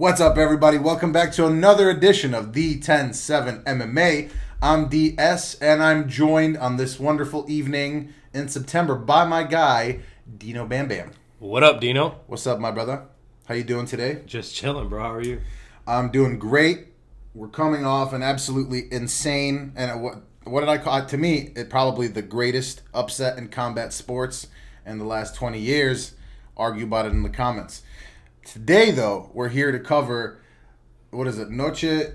What's up, everybody? Welcome back to another edition of the 10-7 MMA. I'm DS, and I'm joined on this wonderful evening in September by my guy, Dino Bam Bam. What up, Dino? What's up, my brother? How you doing today? Just chilling, bro. How are you? I'm doing great. We're coming off an absolutely insane, and what did I call it? To me, it probably the greatest upset in combat sports in the last 20 years. Argue about it in the comments. Today, though, we're here to cover, what is it, Noche,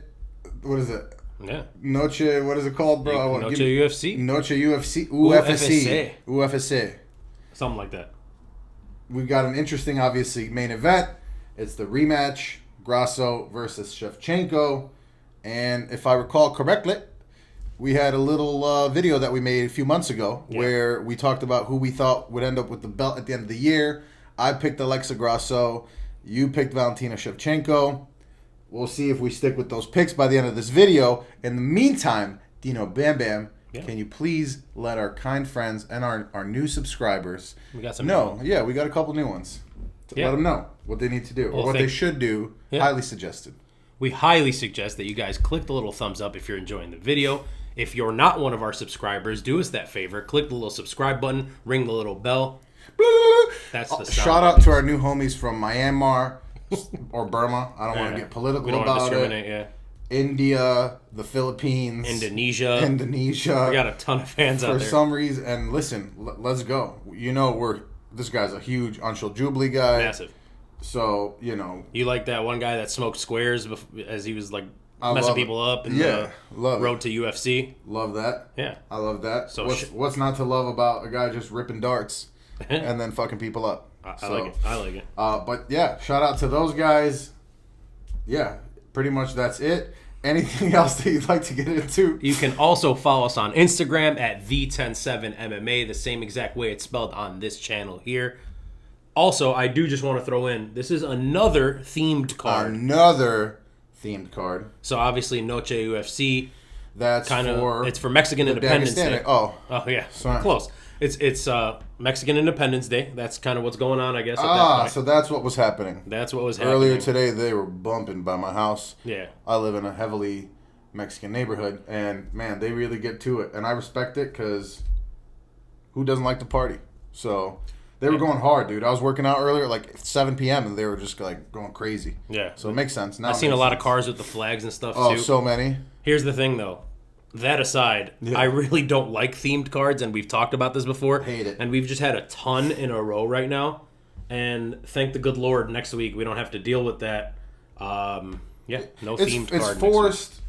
what is it? Yeah. Noche, what is it called, bro? Noche UFC? Noche UFC. UFC. UFC. Something like that. We've got an interesting, obviously, main event. It's the rematch, Grasso versus Shevchenko. And if I recall correctly, we had a little video that we made a few months ago where we talked about who we thought would end up with the belt at the end of the year. I picked Alexa Grasso. You picked Valentina Shevchenko. We'll see if we stick with those picks by the end of this video. In the meantime, Dino Bam Bam, can you please let our kind friends and our new subscribers know? Yeah, we got a couple new ones. Let them know what they need to do or what they should do. Highly suggested. We highly suggest that you guys click the little thumbs up if you're enjoying the video. If you're not one of our subscribers, do us that favor. Click the little subscribe button. Ring the little bell. That's the shout out to our new homies from Myanmar or Burma. I don't want to get political about it. We don't discriminate, India, the Philippines, Indonesia. We got a ton of fans out there. For some reason, and listen, let's go. You know, this guy's a huge Anshul Jubilee guy. Massive. So, you know. You like that one guy that smoked squares as he was like messing people up in the road to UFC? Love that. Yeah. I love that. So what's not to love about a guy just ripping darts and then fucking people up? I like it. But yeah, shout out to those guys. Yeah, pretty much that's it. Anything else that you'd like to get into? You can also follow us on Instagram at the107MMA, the same exact way it's spelled on this channel here. Also, I do just want to throw in, this is another themed card. So obviously, Noche Ufc. That's it's for Mexican Independence Day. Oh yeah, sorry. Close. It's Mexican Independence Day. That's kind of what's going on, I guess. At that point. So that's what was happening. That's what was happening. Earlier today, they were bumping by my house. Yeah. I live in a heavily Mexican neighborhood, and man, they really get to it, and I respect it because who doesn't like to party? So they were going hard, dude. I was working out earlier, like 7 p.m., and they were just like going crazy. Yeah. So it makes sense. I've seen a lot of cars with the flags and stuff too. Oh, so many. Here's the thing, though. That aside, I really don't like themed cards, and we've talked about this before. Hate it. And we've just had a ton in a row right now. And thank the good Lord, next week we don't have to deal with that. No themed card. It's forced.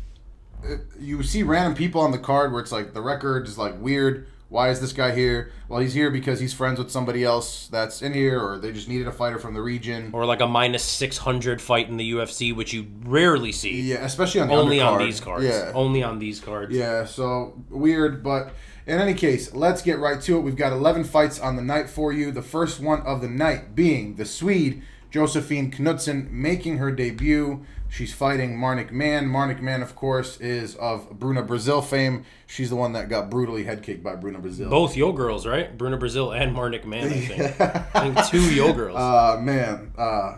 You see random people on the card where it's like the record is like weird. Why is this guy here? Well, he's here because he's friends with somebody else that's in here, or they just needed a fighter from the region. Or like a minus 600 fight in the UFC, which you rarely see. Yeah, especially on the Only undercard. on these cards. Yeah. Only on these cards. Yeah, so weird, but in any case, let's get right to it. We've got 11 fights on the night for you. The first one of the night being the Swede, Josefine Knutsson, making her debut. She's fighting Marnik Man. Marnik Man, of course, is of Bruna Brazil fame. She's the one that got brutally head kicked by Bruna Brazil. Both yo girls, right? Bruna Brazil and Marnik Man, I think. I think two yo girls.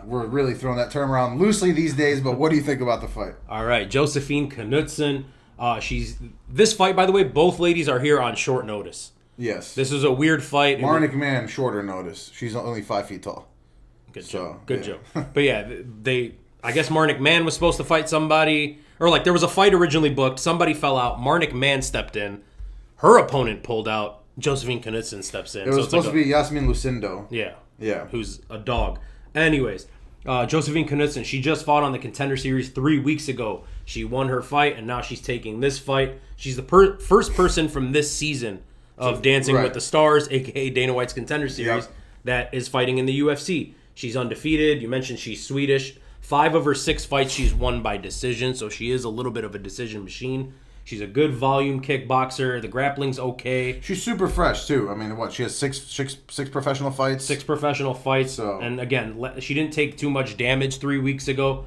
We're really throwing that term around loosely these days, but what do you think about the fight? All right, Josefine Knutsson. This fight, by the way, both ladies are here on short notice. Yes. This is a weird fight. Marnik Man, shorter notice. She's only 5 feet tall. Good joke. But yeah, I guess Marnik Man was supposed to fight somebody, or like there was a fight originally booked. Somebody fell out. Marnik Man stepped in. Her opponent pulled out. Josefine Knutsson steps in. It was supposed to be Jasmine Lucindo. Yeah. Who's a dog. Anyways, Josefine Knutsson, she just fought on the Contender Series 3 weeks ago. She won her fight, and now she's taking this fight. She's the first person from this season of Dancing with the Stars, a.k.a. Dana White's Contender Series, that is fighting in the UFC. She's undefeated. You mentioned she's Swedish. 5 of her 6 fights she's won by decision, so she is a little bit of a decision machine. She's a good volume kickboxer. The grappling's okay. She's super fresh, too. I mean, she has six professional fights? 6 professional fights. So. And again, she didn't take too much damage 3 weeks ago.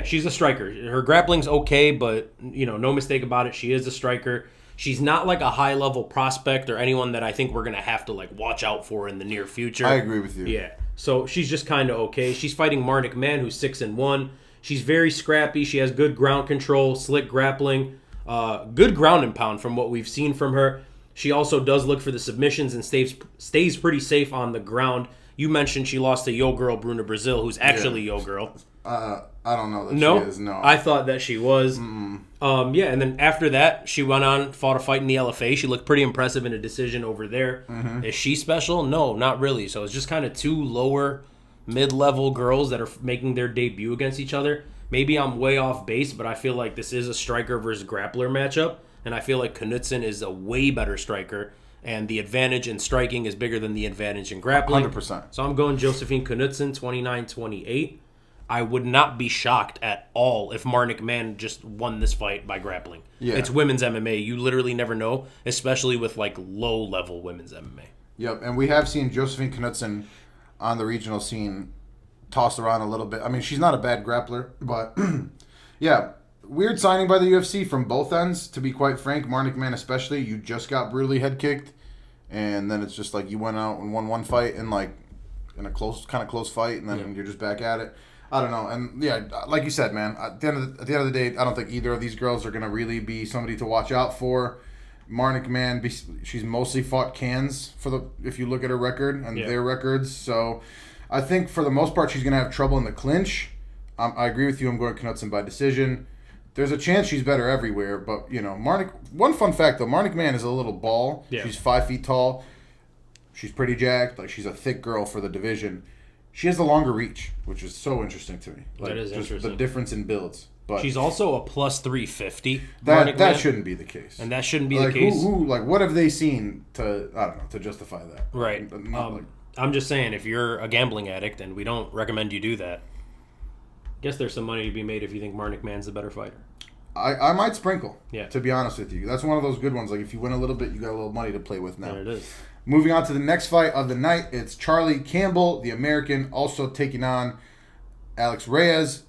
She's a striker. Her grappling's okay, but, no mistake about it. She is a striker. She's not like a high level prospect or anyone that I think we're gonna have to like watch out for in the near future. I agree with you. Yeah. So she's just kind of okay. She's fighting Marnik Mann, who's 6-1. She's very scrappy. She has good ground control, slick grappling, good ground and pound from what we've seen from her. She also does look for the submissions and stays pretty safe on the ground. You mentioned she lost to Yo Girl Bruna Brazil, who's actually Yo Girl. I don't know that she is. No, I thought that she was. Yeah, and then after that, she went on, fought a fight in the LFA. She looked pretty impressive in a decision over there. Is she special? No, not really. So it's just kind of two lower, mid-level girls that are making their debut against each other. Maybe I'm way off base, but I feel like this is a striker versus grappler matchup, and I feel like Knutsson is a way better striker, and the advantage in striking is bigger than the advantage in grappling. 100%. So I'm going Josefine Knutsson, 29-28. I would not be shocked at all if Marnik Mann just won this fight by grappling. Yeah. It's women's MMA. You literally never know, especially with like low-level women's MMA. Yep, and we have seen Josefine Knutsson on the regional scene tossed around a little bit. I mean, she's not a bad grappler, but yeah, weird signing by the UFC from both ends, to be quite frank. Marnik Mann especially, you just got brutally head kicked, and then it's just like you went out and won one fight in like in a close fight, and then you're just back at it. I don't know, and yeah, like you said, man. At the end of the day, I don't think either of these girls are gonna really be somebody to watch out for. Marnik Mann, she's mostly fought cans if you look at her record and their records. So I think for the most part she's gonna have trouble in the clinch. I agree with you. I'm going Knutsson by decision. There's a chance she's better everywhere, but you know, one fun fact though, Marnik Mann is a little ball. Yeah. She's 5 feet tall. She's pretty jacked. Like she's a thick girl for the division. She has the longer reach, which is so interesting to me. Like, that is just interesting. The difference in builds. But she's also a plus 350. That shouldn't be the case. And that shouldn't be the case. What have they seen to justify that? Right. I'm just saying, if you're a gambling addict, and we don't recommend you do that, I guess there's some money to be made if you think Marnik Mann's the better fighter. I might sprinkle. Yeah. To be honest with you, that's one of those good ones. Like if you win a little bit, you got a little money to play with now. There it is. Moving on to the next fight of the night, it's Charlie Campbell, the American, also taking on Alex Reyes.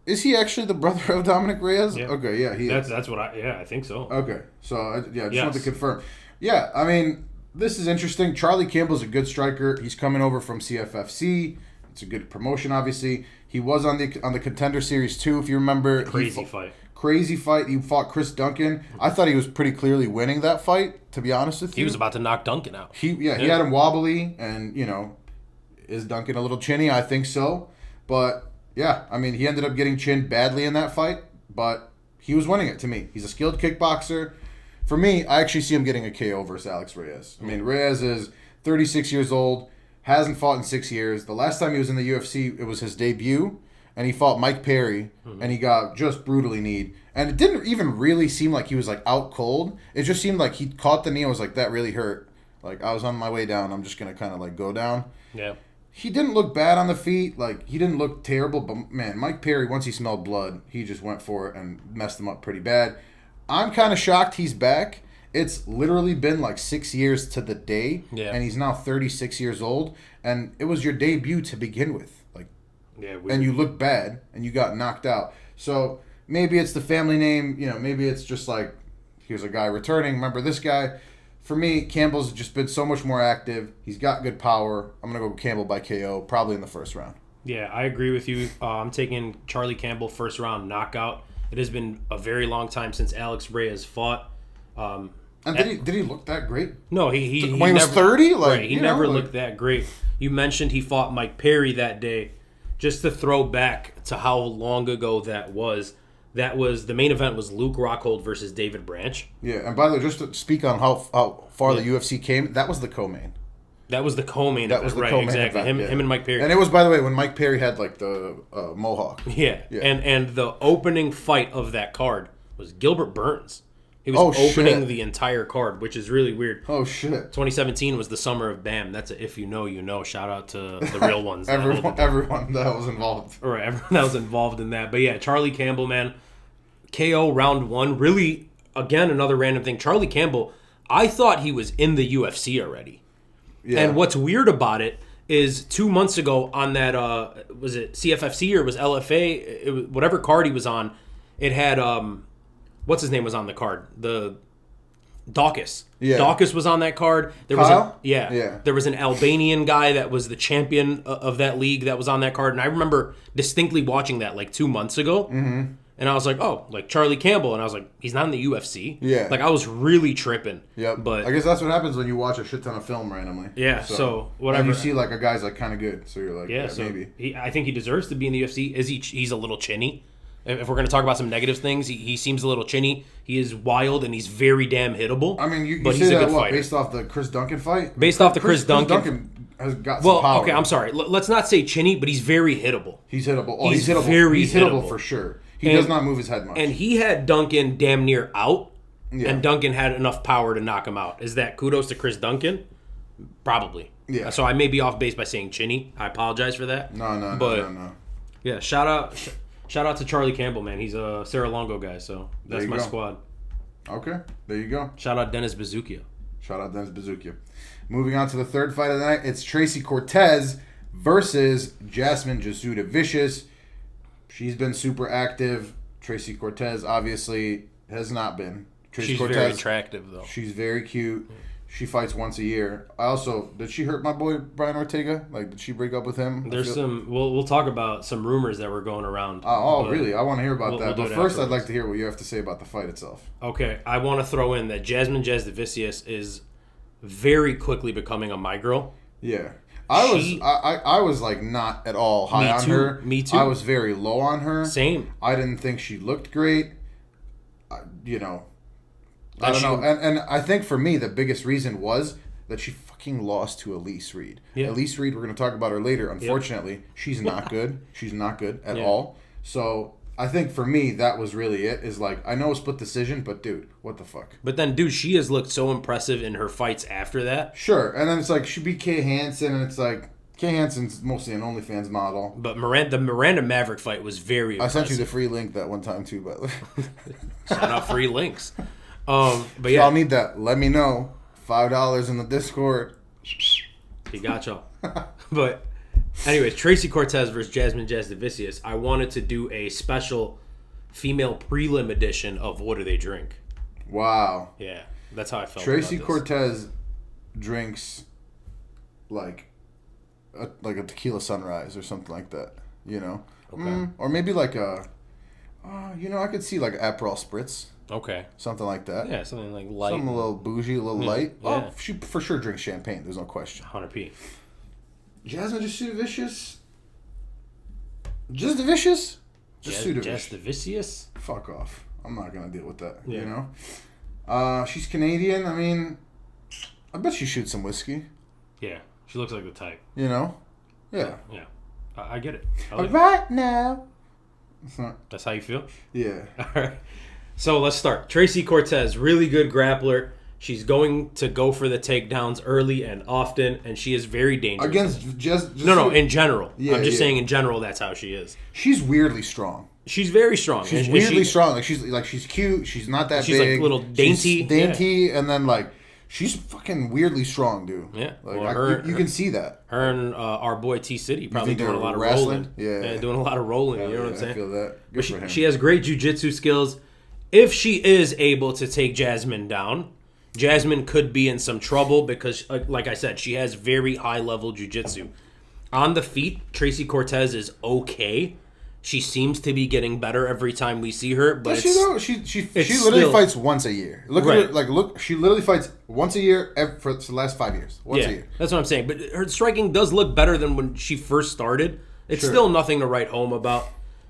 Is he actually the brother of Dominic Reyes? Yeah. Okay, yeah, he is. That's what I think so. Okay, so I just want to confirm. Yeah, I mean, this is interesting. Charlie Campbell's a good striker. He's coming over from CFFC. It's a good promotion, obviously. He was on the Contender Series 2, if you remember. Crazy fight. He fought Chris Duncan. I thought he was pretty clearly winning that fight, to be honest with you. He was about to knock Duncan out. He had him wobbly, and, you know, is Duncan a little chinny? I think so. But, yeah, I mean, he ended up getting chinned badly in that fight, but he was winning it to me. He's a skilled kickboxer. For me, I actually see him getting a KO versus Alex Reyes. I mean, Reyes is 36 years old, hasn't fought in 6 years. The last time he was in the UFC, it was his debut. And he fought Mike Perry, and he got just brutally kneed. And it didn't even really seem like he was, like, out cold. It just seemed like he caught the knee and was like, that really hurt. Like, I was on my way down. I'm just going to kind of, like, go down. Yeah. He didn't look bad on the feet. Like, he didn't look terrible. But, man, Mike Perry, once he smelled blood, he just went for it and messed him up pretty bad. I'm kind of shocked he's back. It's literally been, like, 6 years to the day. Yeah. And he's now 36 years old. And it was your debut to begin with. Yeah, and you look bad, and you got knocked out. So maybe it's the family name. You know, maybe it's just like, here's a guy returning. Remember this guy? For me, Campbell's just been so much more active. He's got good power. I'm going to go Campbell by KO, probably in the first round. Yeah, I agree with you. I'm taking Charlie Campbell first round knockout. It has been a very long time since Alex Reyes fought. And did he look that great? No, he when he was 30? Like, right, he never looked that great. You mentioned he fought Mike Perry that day. Just to throw back to how long ago that was the main event was Luke Rockhold versus David Branch. Yeah, and by the way, just to speak on how far the UFC came, that was the co-main. That was the co-main event. That was the co-main exactly. Event. Him and Mike Perry. And it was, by the way, when Mike Perry had like the mohawk. Yeah. And the opening fight of that card was Gilbert Burns. He was opening the entire card, which is really weird. Oh, shit. 2017 was the summer of BAM. That's a if you know, you know. Shout out to the real ones. everyone that was involved. Right, everyone that was involved in that. But yeah, Charlie Campbell, man. KO round 1. Really, again, another random thing. Charlie Campbell, I thought he was in the UFC already. Yeah. And what's weird about it is 2 months ago on that, was it CFFC or was LFA? Whatever card he was on, it had... what's his name was on the card? Dawkins. Yeah. Dawkins was on that card. There Kyle? was There was an Albanian guy that was the champion of that league that was on that card, and I remember distinctly watching that like 2 months ago. Mm-hmm. And I was like, oh, like Charlie Campbell, and I was like, he's not in the UFC. Yeah. Like I was really tripping. Yep. But I guess that's what happens when you watch a shit ton of film randomly. Yeah. So whatever. And you see like a guy's like kind of good, so you're like, yeah, so maybe. I think he deserves to be in the UFC. He's a little chinny. If we're going to talk about some negative things, he seems a little chinny. He is wild, and he's very damn hittable. I mean, you but say he's a that good fighter. based off the Chris Duncan fight? Based off the Chris Duncan. Chris Duncan has got some power. Okay, I'm sorry. Let's not say chinny, but he's very hittable. He's hittable. Oh, he's hittable. Very he's hittable for sure. He does not move his head much. And he had Duncan damn near out, Yeah. and Duncan had enough power to knock him out. Is that kudos to Chris Duncan? Probably. Yeah. So I may be off base by saying chinny. I apologize for that. No. Yeah, shout out to Charlie Campbell, man. He's a Sarah Longo guy, so that's my squad. Okay, there you go. Shout out Dennis Bazukia. Moving on to the third fight of the night, it's Tracy Cortez versus Jasmine Jasudavicius. She's been super active. Tracy Cortez obviously has not been. She's very attractive, though. She's very cute. She fights once a year. Did she hurt my boy Brian Ortega? Like, did she break up with him? We'll talk about some rumors that were going around. Really? I want to hear about that. But first, I'd like to hear what you have to say about the fight itself. Okay, I want to throw in that Jasmine Jasudavicius is very quickly becoming a my girl. Yeah. I was like not at all high on her. Me too. I was very low on her. Same. I didn't think she looked great. I don't know. And I think for me, the biggest reason was that she fucking lost to Elise Reed. Yeah. Elise Reed, we're going to talk about her later. Unfortunately, she's not good. She's not good at all. So I think for me, that was really it. Is like, I know a split decision, but dude, what the fuck? But then, dude, she has looked so impressive in her fights after that. Sure. And then it's like, she beat Kay Hansen, and it's like, Kay Hansen's mostly an OnlyFans model. But the Miranda Maverick fight was very impressive. I sent you the free link that one time, too, by the way. Shout out free links. But yeah. Y'all need that. Let me know. $5 in the Discord. He got y'all. But anyways, Tracy Cortez versus Jasmine Jasudavicius. I wanted to do a special female prelim edition of What Do They Drink? Wow. Yeah, that's how I felt. Tracy about Cortez drinks like a tequila sunrise or something like that. You know, Okay. Or maybe like a, I could see like Aperol spritz. Okay. Something like that. Yeah, something like light. Something a little bougie, a little light. Yeah. Oh, she for sure drinks champagne. There's no question. 100p. Jasmine Jasudavicius? Jasudavicius? Jasudavicius? Fuck off. I'm not going to deal with that, Yeah. you know? She's Canadian. I mean, I bet she shoots some whiskey. Yeah, she looks like the type. You know? Yeah. Yeah. I get it. Right now. That's how you feel? Yeah. All right. So let's start. Tracy Cortez, really good grappler. She's going to go for the takedowns early and often, and she is very dangerous. Against just No, in general. Yeah, I'm just saying in general that's how she is. She's weirdly strong. She's very strong. She's weirdly strong. She's cute. She's not that she's big. She's like little dainty. She's dainty, and then like she's fucking weirdly strong, dude. Yeah. Like Well, you can see that. Her and our boy T City probably doing a lot of wrestling? rolling. Yeah. Doing a lot of rolling. You know what I'm saying? I feel that. Good But for him. she has great jiu-jitsu skills. If she is able to take Jasmine down, Jasmine could be in some trouble because, like I said, she has very high-level jiu-jitsu. On the feet, Tracy Cortez is okay. She seems to be getting better every time we see her, but she literally fights once a year. Look at her, she literally fights once a year for the last 5 years. Once a year. That's what I'm saying. But her striking does look better than when she first started. It's still nothing to write home about.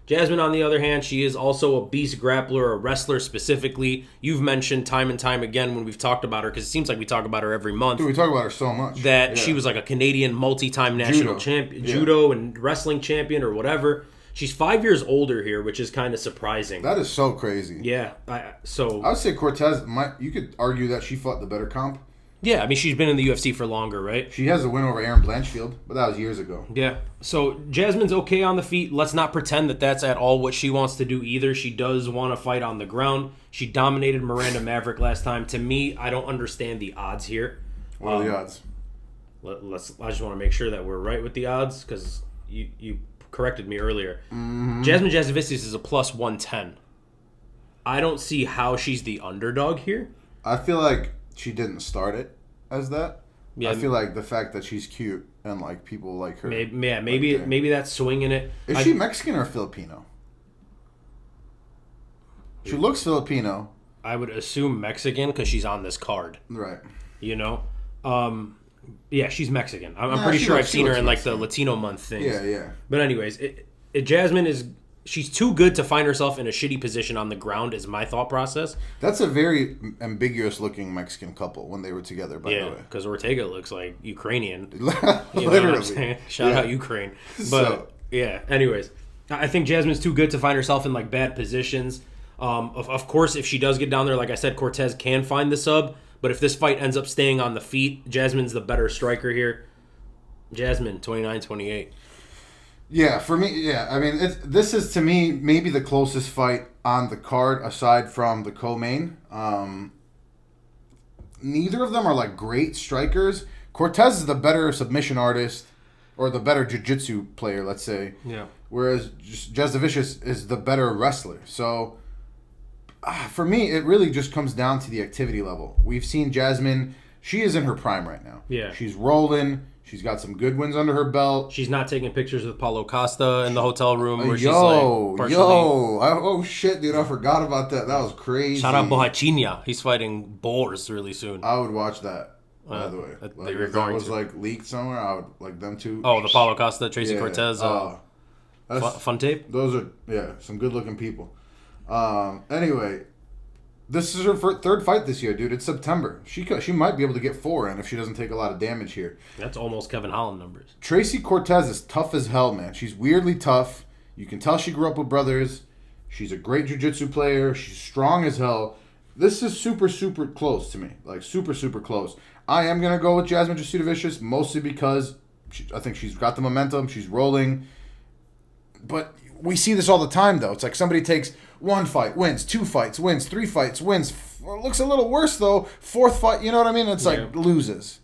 Jasmine, on the other hand, she is also a beast grappler, a wrestler specifically. You've mentioned time and time again when we've talked about her, because it seems like we talk about her every month. Dude, we talk about her so much. That she was like a Canadian multi-time national champion, judo and wrestling champion or whatever. She's 5 years older here, which is kind of surprising. That is so crazy. Yeah. I would say Cortez, you could argue that she fought the better comp. Yeah, I mean, she's been in the UFC for longer, right? She has a win over Erin Blanchfield, but that was years ago. Yeah. So Jasmine's okay on the feet. Let's not pretend that that's at all what she wants to do either. She does want to fight on the ground. She dominated Miranda Maverick last time. To me, I don't understand the odds here. What are the odds? I just want to make sure that we're right with the odds, because you corrected me earlier. Mm-hmm. Jasmine Jasudavicius is a plus 110. I don't see how she's the underdog here. I feel like she didn't start it as that. Yeah, I feel like the fact that she's cute and like people like her. Maybe that's swinging it. Is she Mexican or Filipino? She looks Filipino. I would assume Mexican because she's on this card. Right. You know? Yeah, she's Mexican. I'm pretty sure I've seen her in like the Latino month things. Yeah. But anyways, Jasmine she's too good to find herself in a shitty position on the ground is my thought process. That's a very ambiguous looking Mexican couple when they were together, by the way. Because Ortega looks like Ukrainian. Literally. Shout out Ukraine. But yeah, anyways, I think Jasmine's too good to find herself in like bad positions. Of course, if she does get down there, like I said, Cortez can find the sub. But if this fight ends up staying on the feet, Jasmine's the better striker here. Jasmine, 29-28. Yeah, for me, yeah. I mean, this is, to me, maybe the closest fight on the card, aside from the co-main. Neither of them are, like, great strikers. Cortez is the better submission artist, or the better jiu-jitsu player, let's say. Yeah. Whereas Jasudavicius is the better wrestler. So, for me, it really just comes down to the activity level. We've seen Jasmine. She is in her prime right now. Yeah. She's rolling. She's got some good wins under her belt. She's not taking pictures with Paulo Costa in the hotel room where oh shit, dude, I forgot about that. That was crazy. Shout out Bohachinia. He's fighting Boers really soon. I would watch that, by the way. Like, if that was like leaked somewhere, I would like them to. Oh, the Paulo Costa, Tracy Cortez fun tape? Those are, some good looking people. Anyway, this is her third fight this year, dude. It's September. She might be able to get 4 in if she doesn't take a lot of damage here. That's almost Kevin Holland numbers. Tracy Cortez is tough as hell, man. She's weirdly tough. You can tell she grew up with brothers. She's a great jiu-jitsu player. She's strong as hell. This is super, super close to me. Like, super, super close. I am going to go with Jasmine Jasudavicius, mostly because I think she's got the momentum. She's rolling. But we see this all the time, though. It's like somebody takes 1 fight, wins, 2 fights, wins, 3 fights, wins. Looks a little worse, though. 4th fight, you know what I mean? It's like loses.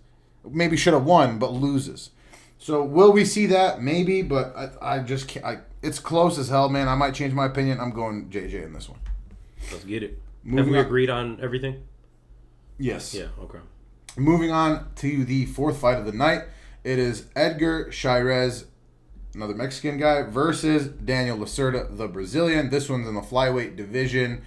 Maybe should have won, but loses. So will we see that? Maybe, but I just can't. It's close as hell, man. I might change my opinion. I'm going JJ in this one. Let's get it. Have we agreed on everything? Yes. Yeah, okay. Moving on to the 4th fight of the night. It is Edgar Chairez, another Mexican guy, versus Daniel Lacerda, the Brazilian. This one's in the flyweight division.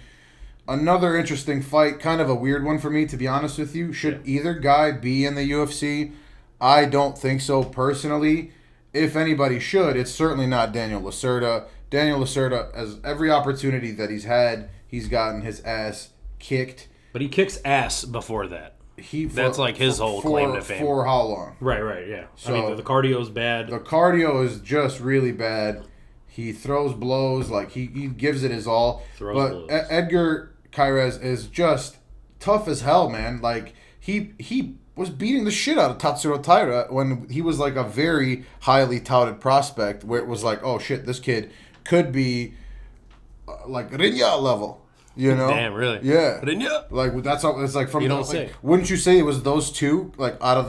Another interesting fight, kind of a weird one for me, to be honest with you. Should either guy be in the UFC? I don't think so, personally. If anybody should, it's certainly not Daniel Lacerda. Daniel Lacerda, has every opportunity that he's had, he's gotten his ass kicked. But he kicks ass before that. That's like his whole claim to fame. For how long? Right, yeah. So, I mean, the cardio's bad. The cardio is just really bad. He throws blows, like he gives it his all. Edgar Chairez is just tough as hell, man. Like he was beating the shit out of Tatsuro Taira when he was like a very highly touted prospect, where it was like, oh shit, this kid could be like Rinya level. You know? Damn, really? Yeah. Rinya? Like that's all. It's like from. You don't say. Wouldn't you say it was those two, like out of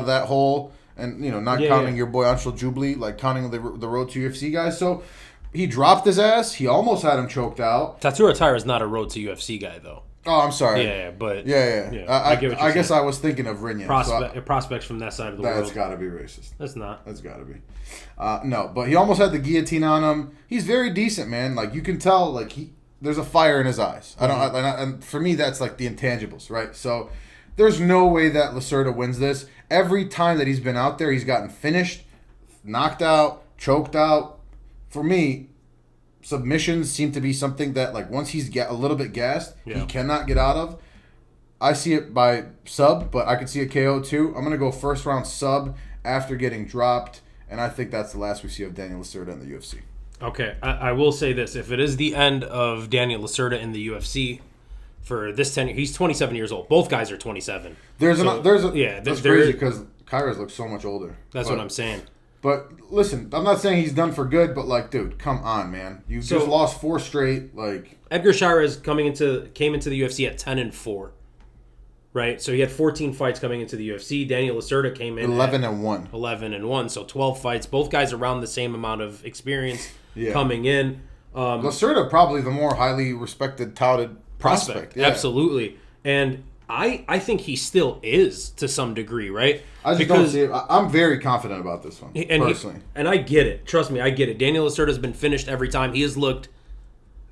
that hole, and not counting your boy Anshul Jubli, like counting the road to UFC guys. So he dropped his ass. He almost had him choked out. Tatsuro Taira is not a road to UFC guy, though. Oh, I'm sorry. Yeah, but I guess I was thinking of Rinya. Prospects from that side of the world. That's got to be racist. That's not. That's got to be. No, but he almost had the guillotine on him. He's very decent, man. Like you can tell, like there's a fire in his eyes. And for me, that's like the intangibles, right? So there's no way that Lacerda wins this. Every time that he's been out there, he's gotten finished, knocked out, choked out. For me, submissions seem to be something that, like, once he's a little bit gassed, he cannot get out of. I see it by sub, but I could see a KO too. I'm going to go first round sub after getting dropped, and I think that's the last we see of Daniel Lacerda in the UFC. Okay, I will say this. If it is the end of Daniel Lacerda in the UFC for this tenure, he's 27 years old. Both guys are 27. That's crazy because Chairez looks so much older. That's what I'm saying. But listen, I'm not saying he's done for good, but like, dude, come on, man. You just lost 4 straight. Like Edgar Chairez came into the UFC at 10-4. Right? So he had 14 fights coming into the UFC. Daniel Lacerda came in 11-1. 11-1. So 12 fights. Both guys around the same amount of experience coming in. Lacerda probably the more highly respected, touted prospect. Yeah. Absolutely. And I think he still is to some degree, right? I just don't see it. I'm very confident about this one, personally. And I get it. Trust me, I get it. Daniel Lacerda's been finished every time. He has looked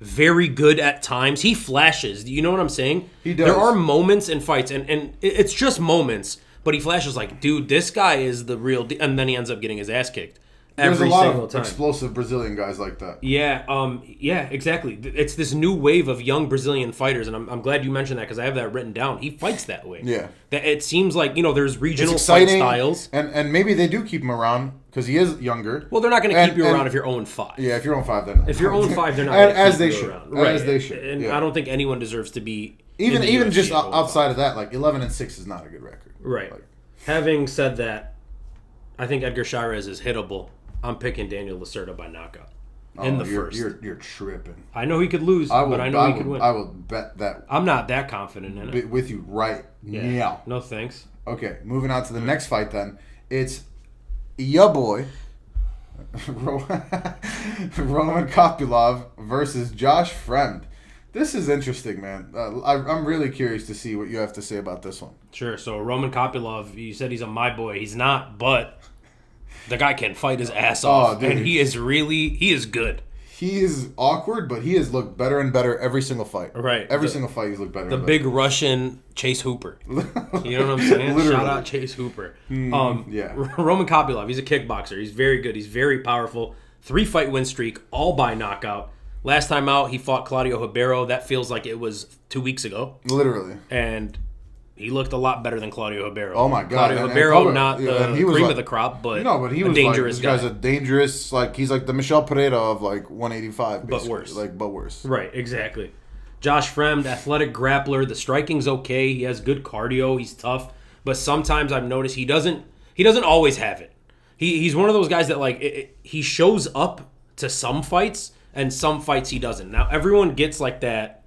very good at times. He flashes. Do you know what I'm saying? He does. There are moments in fights, and it's just moments, but he flashes like, dude, this guy is the real deal. And then he ends up getting his ass kicked. There's a lot of explosive Brazilian guys like that. Yeah, exactly. It's this new wave of young Brazilian fighters, and I'm glad you mentioned that because I have that written down. He fights that way. Yeah. That it seems like, there's regional fight styles. And maybe they do keep him around because he is younger. Well, they're not going to keep you around if you're 0-5. Yeah, if you're 0-5, then if you're 0-5, they're not going to keep you around. Right. As they should. And I don't think anyone deserves to be even just outside of that, like 11-6 is not a good record. Right. Having said that, I think Edgar Chairez is hittable. I'm picking Daniel Lacerda by knockout in the first. You're tripping. I know he could lose, but I know he could win. I will bet that. I'm not that confident in it. With you right now. No thanks. Okay, moving on to the next fight then. It's your boy, Roman Kopylov versus Josh Fremd. This is interesting, man. I'm really curious to see what you have to say about this one. Sure. So Roman Kopylov, you said he's a my boy. He's not, but the guy can fight his ass off, dude. And he is good. He is awkward, but he has looked better and better every single fight. Right. Every single fight he's looked better. The big Russian Chase Hooper. You know what I'm saying? Literally. Shout out Chase Hooper. Yeah. Roman Kopylov, he's a kickboxer. He's very good. He's very powerful. 3-fight win streak, all by knockout. Last time out, he fought Claudio Ribeiro. That feels like it was 2 weeks ago. Literally. And he looked a lot better than Claudio Ribeiro. Oh my God! Claudio Ribeiro, not the cream of the crop, but but he was dangerous this guy. guy's a dangerous, he's like the Michel Pereira of 185, basically. But worse. But worse. Right, exactly. Josh Fremd, athletic grappler. The striking's okay. He has good cardio. He's tough, but sometimes I've noticed he doesn't always have it. He's one of those guys that he shows up to some fights and some fights he doesn't. Now everyone gets like that.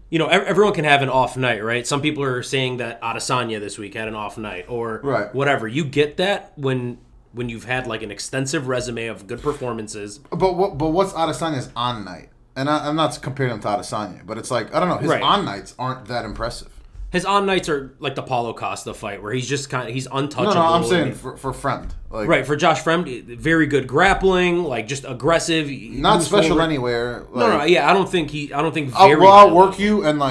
Everyone can have an off night, right? Some people are saying that Adesanya this week had an off night or whatever. You get that when you've had an extensive resume of good performances. But what's Adesanya's on night? And I'm not comparing him to Adesanya, but it's I don't know. His on nights aren't that impressive. His on nights are like the Paulo Costa fight, where he's just he's untouchable. No, I'm saying for Fremd. Right, for Josh Fremd, very good grappling, just aggressive. Not special forward. Anywhere. I don't think very. I'll outwork you, and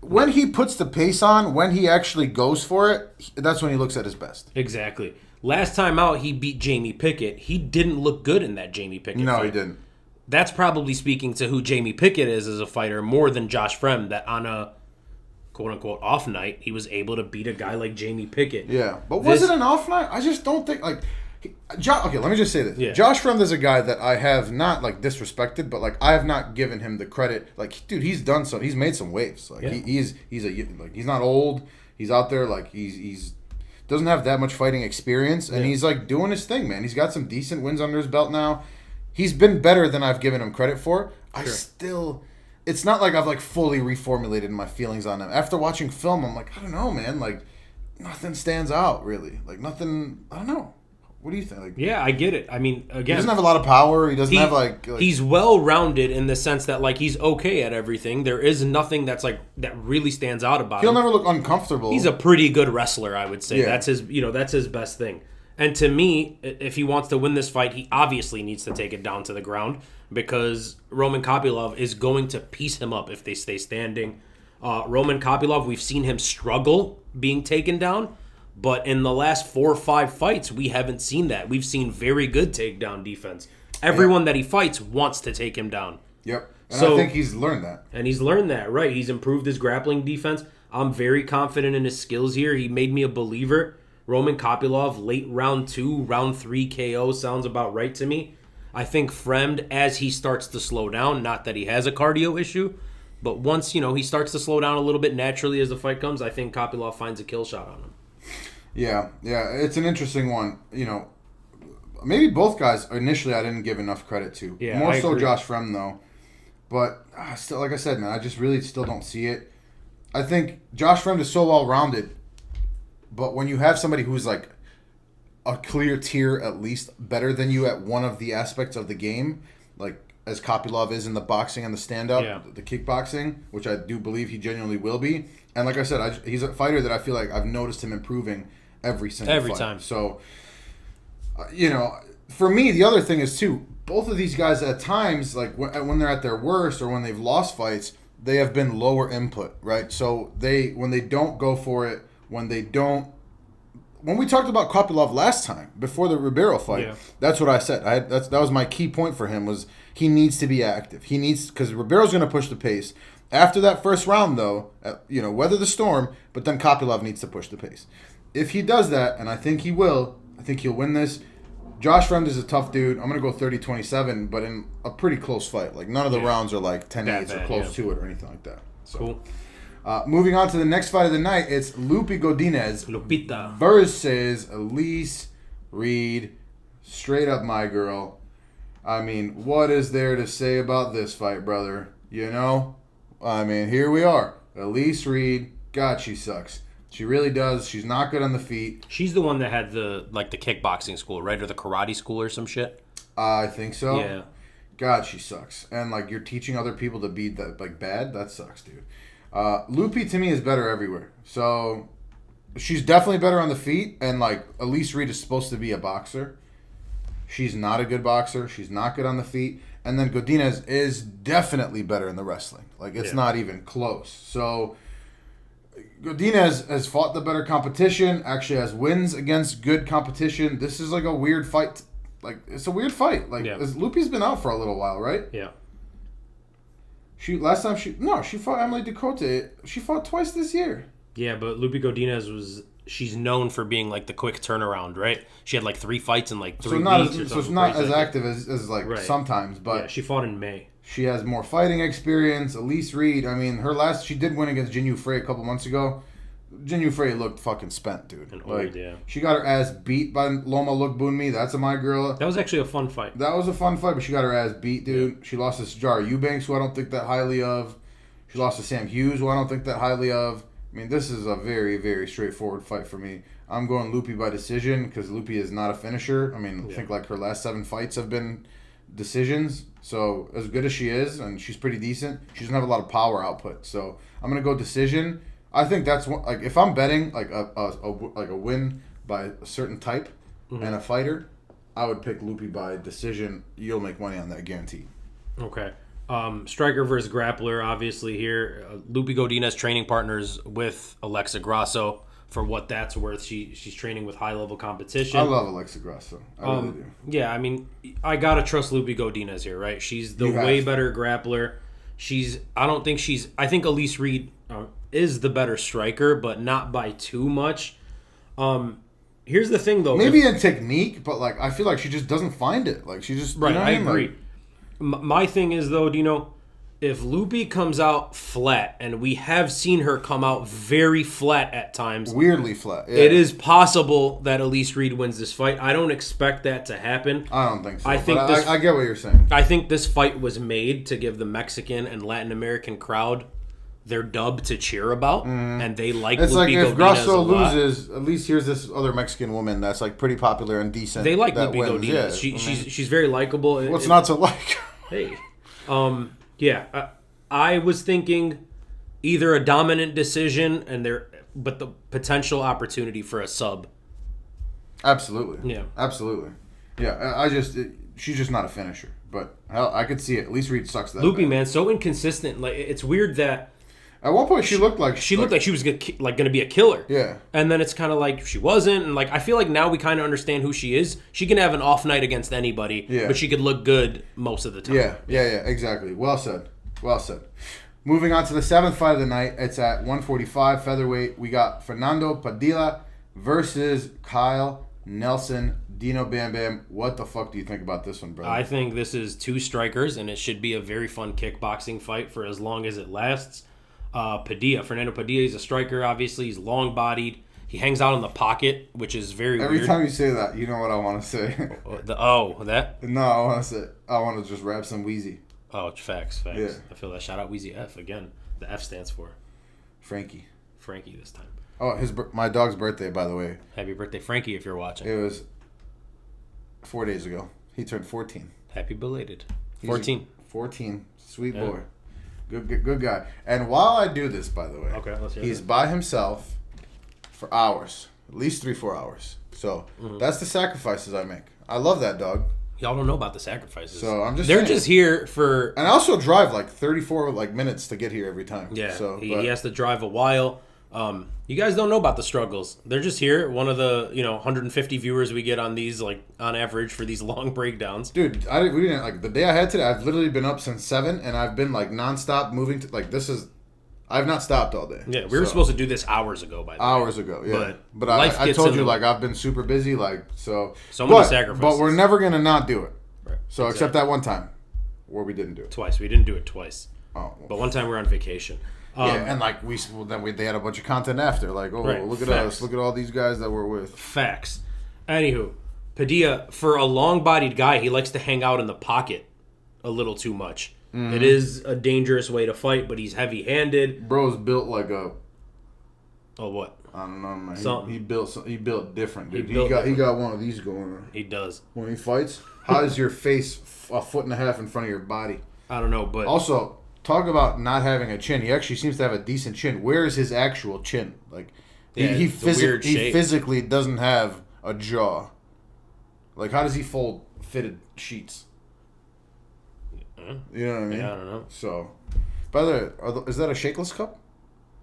when he puts the pace on, when he actually goes for it, that's when he looks at his best. Exactly. Last time out, he beat Jamie Pickett. He didn't look good in that Jamie Pickett fight. No, he didn't. That's probably speaking to who Jamie Pickett is as a fighter more than Josh Fremd, that on a quote-unquote off night, he was able to beat a guy like Jamie Pickett. Yeah, but was it an off night? I just don't think, okay, let me just say this. Yeah. Josh Fremd is a guy that I have not, disrespected, but, I have not given him the credit. Dude, he's done so. He's made some waves. He's not old. He's out there, he's doesn't have that much fighting experience, and he's, doing his thing, man. He's got some decent wins under his belt now. He's been better than I've given him credit for. Sure. It's not like I've fully reformulated my feelings on him. After watching film, I'm I don't know, man. Nothing stands out really. Nothing. I don't know. What do you think? Yeah, I get it. I mean, again, he doesn't have a lot of power. He doesn't have he's well rounded in the sense that he's okay at everything. There is nothing that's that really stands out about him. He'll never look uncomfortable. He's a pretty good wrestler, I would say. Yeah. That's his best thing. And to me, if he wants to win this fight, he obviously needs to take it down to the ground, because Roman Kopylov is going to piece him up if they stay standing. Roman Kopylov, we've seen him struggle being taken down, but in the last 4 or 5 fights, we haven't seen that. We've seen very good takedown defense. Everyone that he fights wants to take him down. Yep. And I think he's learned that. And he's learned that, right. He's improved his grappling defense. I'm very confident in his skills here. He made me a believer. Roman Kopylov, late round 2, round 3 KO sounds about right to me. I think Fremd, as he starts to slow down, not that he has a cardio issue, but once, he starts to slow down a little bit naturally as the fight comes, I think Kopylov finds a kill shot on him. Yeah, it's an interesting one. Maybe both guys, initially I didn't give enough credit to. Yeah, More I so agree. Josh Fremd, though. But still, like I said, man, I just really still don't see it. I think Josh Fremd is so well-rounded, but when you have somebody who's a clear tier, at least better than you at one of the aspects of the game, as Kopylov is in the boxing and the stand-up, Yeah. the kickboxing, which I do believe he genuinely will be. And like I said, he's a fighter that I feel like I've noticed him improving every single fight. time. So, for me, the other thing is, too, both of these guys at times, like when they're at their worst or when they've lost fights, they have been lower input, right? So when they don't go for it, when we talked about Kopylov last time before the Ribeiro fight, that's what I said. That was my key point for him was he needs to be active. He needs, because Ribeiro's going to push the pace. After that first round, though, weather the storm, but then Kopylov needs to push the pace. If he does that, and I think he will, I think he'll win this. Josh Fremd is a tough dude. I'm going to go 30-27, but in a pretty close fight. Like, none of the rounds are like 10-8 or close to it or anything like that. So, cool. Moving on to the next fight of the night, it's Loopy Godinez Lupita versus Elise Reed. Straight up my girl. I mean, what is there to say about this fight, brother? I mean, here we are. Elise Reed, God, she sucks. She really does. She's not good on the feet. She's the one that had the kickboxing school, right? Or the karate school or some shit? I think so. Yeah. God, she sucks. And, you're teaching other people to be, bad? That sucks, dude. Loopy, to me, is better everywhere. So, she's definitely better on the feet. And, Elise Reed is supposed to be a boxer. She's not a good boxer. She's not good on the feet. And then Godinez is definitely better in the wrestling. It's not even close. So, Godinez has fought the better competition, actually has wins against good competition. This is a weird fight. It's a weird fight. Loopy's been out for a little while, right? Yeah. She fought Emily Ducote. She fought twice this year. Yeah, but Loopy Godinez she's known for being the quick turnaround, right? She had 3 fights in 3 weeks. So it's not as active as right. Sometimes, but yeah, she fought in May. She has more fighting experience. Elise Reed, I mean, she did win against Jin Frey a couple months ago. Jin Frey looked fucking spent, dude. And old, yeah. She got her ass beat by Loma Lookboonmi. That's my girl. That was actually a fun fight. That was a fun fight, but she got her ass beat, dude. Yeah. She lost to Sajara Eubanks, who I don't think that highly of. She lost to Sam Hughes, who I don't think that highly of. I mean, this is a very, very straightforward fight for me. I'm going Loopy by decision because Loopy is not a finisher. I mean, I think her last 7 fights have been decisions. So as good as she is, and she's pretty decent, she doesn't have a lot of power output. So I'm gonna go decision. I think that's one, if I'm betting a win by a certain type and a fighter, I would pick Loopy by decision. You'll make money on that, guaranteed. Okay. Striker versus grappler, obviously here. Loopy Godinez training partners with Alexa Grasso. For what that's worth, she's training with high-level competition. I love Alexa Grasso. I really do. Yeah, I mean, I gotta trust Loopy Godinez here, right? She's the way better grappler. I think Elise Reed is the better striker, but not by too much. Here's the thing, though. Maybe in technique, but I feel like she just doesn't find it. She just right. I agree. My thing is, though, if Loopy comes out flat, and we have seen her come out very flat at times. Weirdly flat. Yeah. It is possible that Elise Reed wins this fight. I don't expect that to happen. I don't think so. I get what you're saying. I think this fight was made to give the Mexican and Latin American crowd their dub to cheer about, and they like it's Loopy if Godinez Grasso a lot. loses, at least here's this other Mexican woman that's pretty popular and decent. They like that Loopy wins. Godinez. Yeah, she's very likable. What's not to like? Hey. Yeah, I was thinking either a dominant decision but the potential opportunity for a sub. Absolutely. Yeah. Absolutely. Yeah, she's just not a finisher. But hell, I could see it. At least Reed sucks that. Loopy, man, so inconsistent. It's weird that at one point she looked like she was gonna be a killer. Yeah. And then it's kind of she wasn't, and I feel like now we kind of understand who she is. She can have an off night against anybody, but she could look good most of the time. Yeah, exactly. Well said. Moving on to the 7th fight of the night. It's at 145 featherweight. We got Fernando Padilla versus Kyle Nelson. Dino Bam Bam, what the fuck do you think about this one, brother? I think this is 2 strikers, and it should be a very fun kickboxing fight for as long as it lasts. Fernando Padilla, is a striker, obviously. He's long-bodied. He hangs out in the pocket, which is very weird. Every time you say that, you know what I want to say. That? No, I want to just rap some Wheezy. Oh, facts. Yeah. I feel that. Shout out Wheezy F again. The F stands for Frankie this time. Oh, my dog's birthday, by the way. Happy birthday, Frankie, if you're watching. It was 4 days ago. He turned 14. Happy belated. 14. 14. Sweet boy. Good guy. And while I do this, by the way, let's hear he's by himself for hours. At least 3-4 hours. So that's the sacrifices I make. I love that dog. Y'all don't know about the sacrifices. So I'm just They're saying. just here for... And I also drive like 34 minutes to get here every time. Yeah, so, he has to drive a while. You guys don't know about the struggles. They're just here. One of the 150 viewers we get on these, like on average for these long breakdowns. Dude, we didn't like the day I had today. I've literally been up since 7, and I've been like nonstop moving to like this is. I've not stopped all day. Yeah, we were supposed to do this hours ago. By the way. Hours ago, yeah. But life I gets told in you the way. like I've been super busy, like so. Many sacrifices. But we're never gonna not do it. Right. So except that one time, where we didn't do it. Twice. We didn't do it twice. Oh. Well. But one time we were on vacation. And like they had a bunch of content after, like look at us, look at all these guys that we're with. Facts. Anywho, Padilla, for a long-bodied guy, he likes to hang out in the pocket a little too much. Mm-hmm. It is a dangerous way to fight, but he's heavy-handed. Bro's built like a. Oh, what? I don't know, man. He built different, dude. He different. got one of these going on. He does. When he fights, how is your face a foot and a half in front of your body? I don't know, but also talk about not having a chin. He actually seems to have a decent chin. Where is his actual chin? Like he physically doesn't have a jaw. Like how does he fold fitted sheets? You know what I mean? Yeah, I don't know. So, by the way, is that a shakeless cup?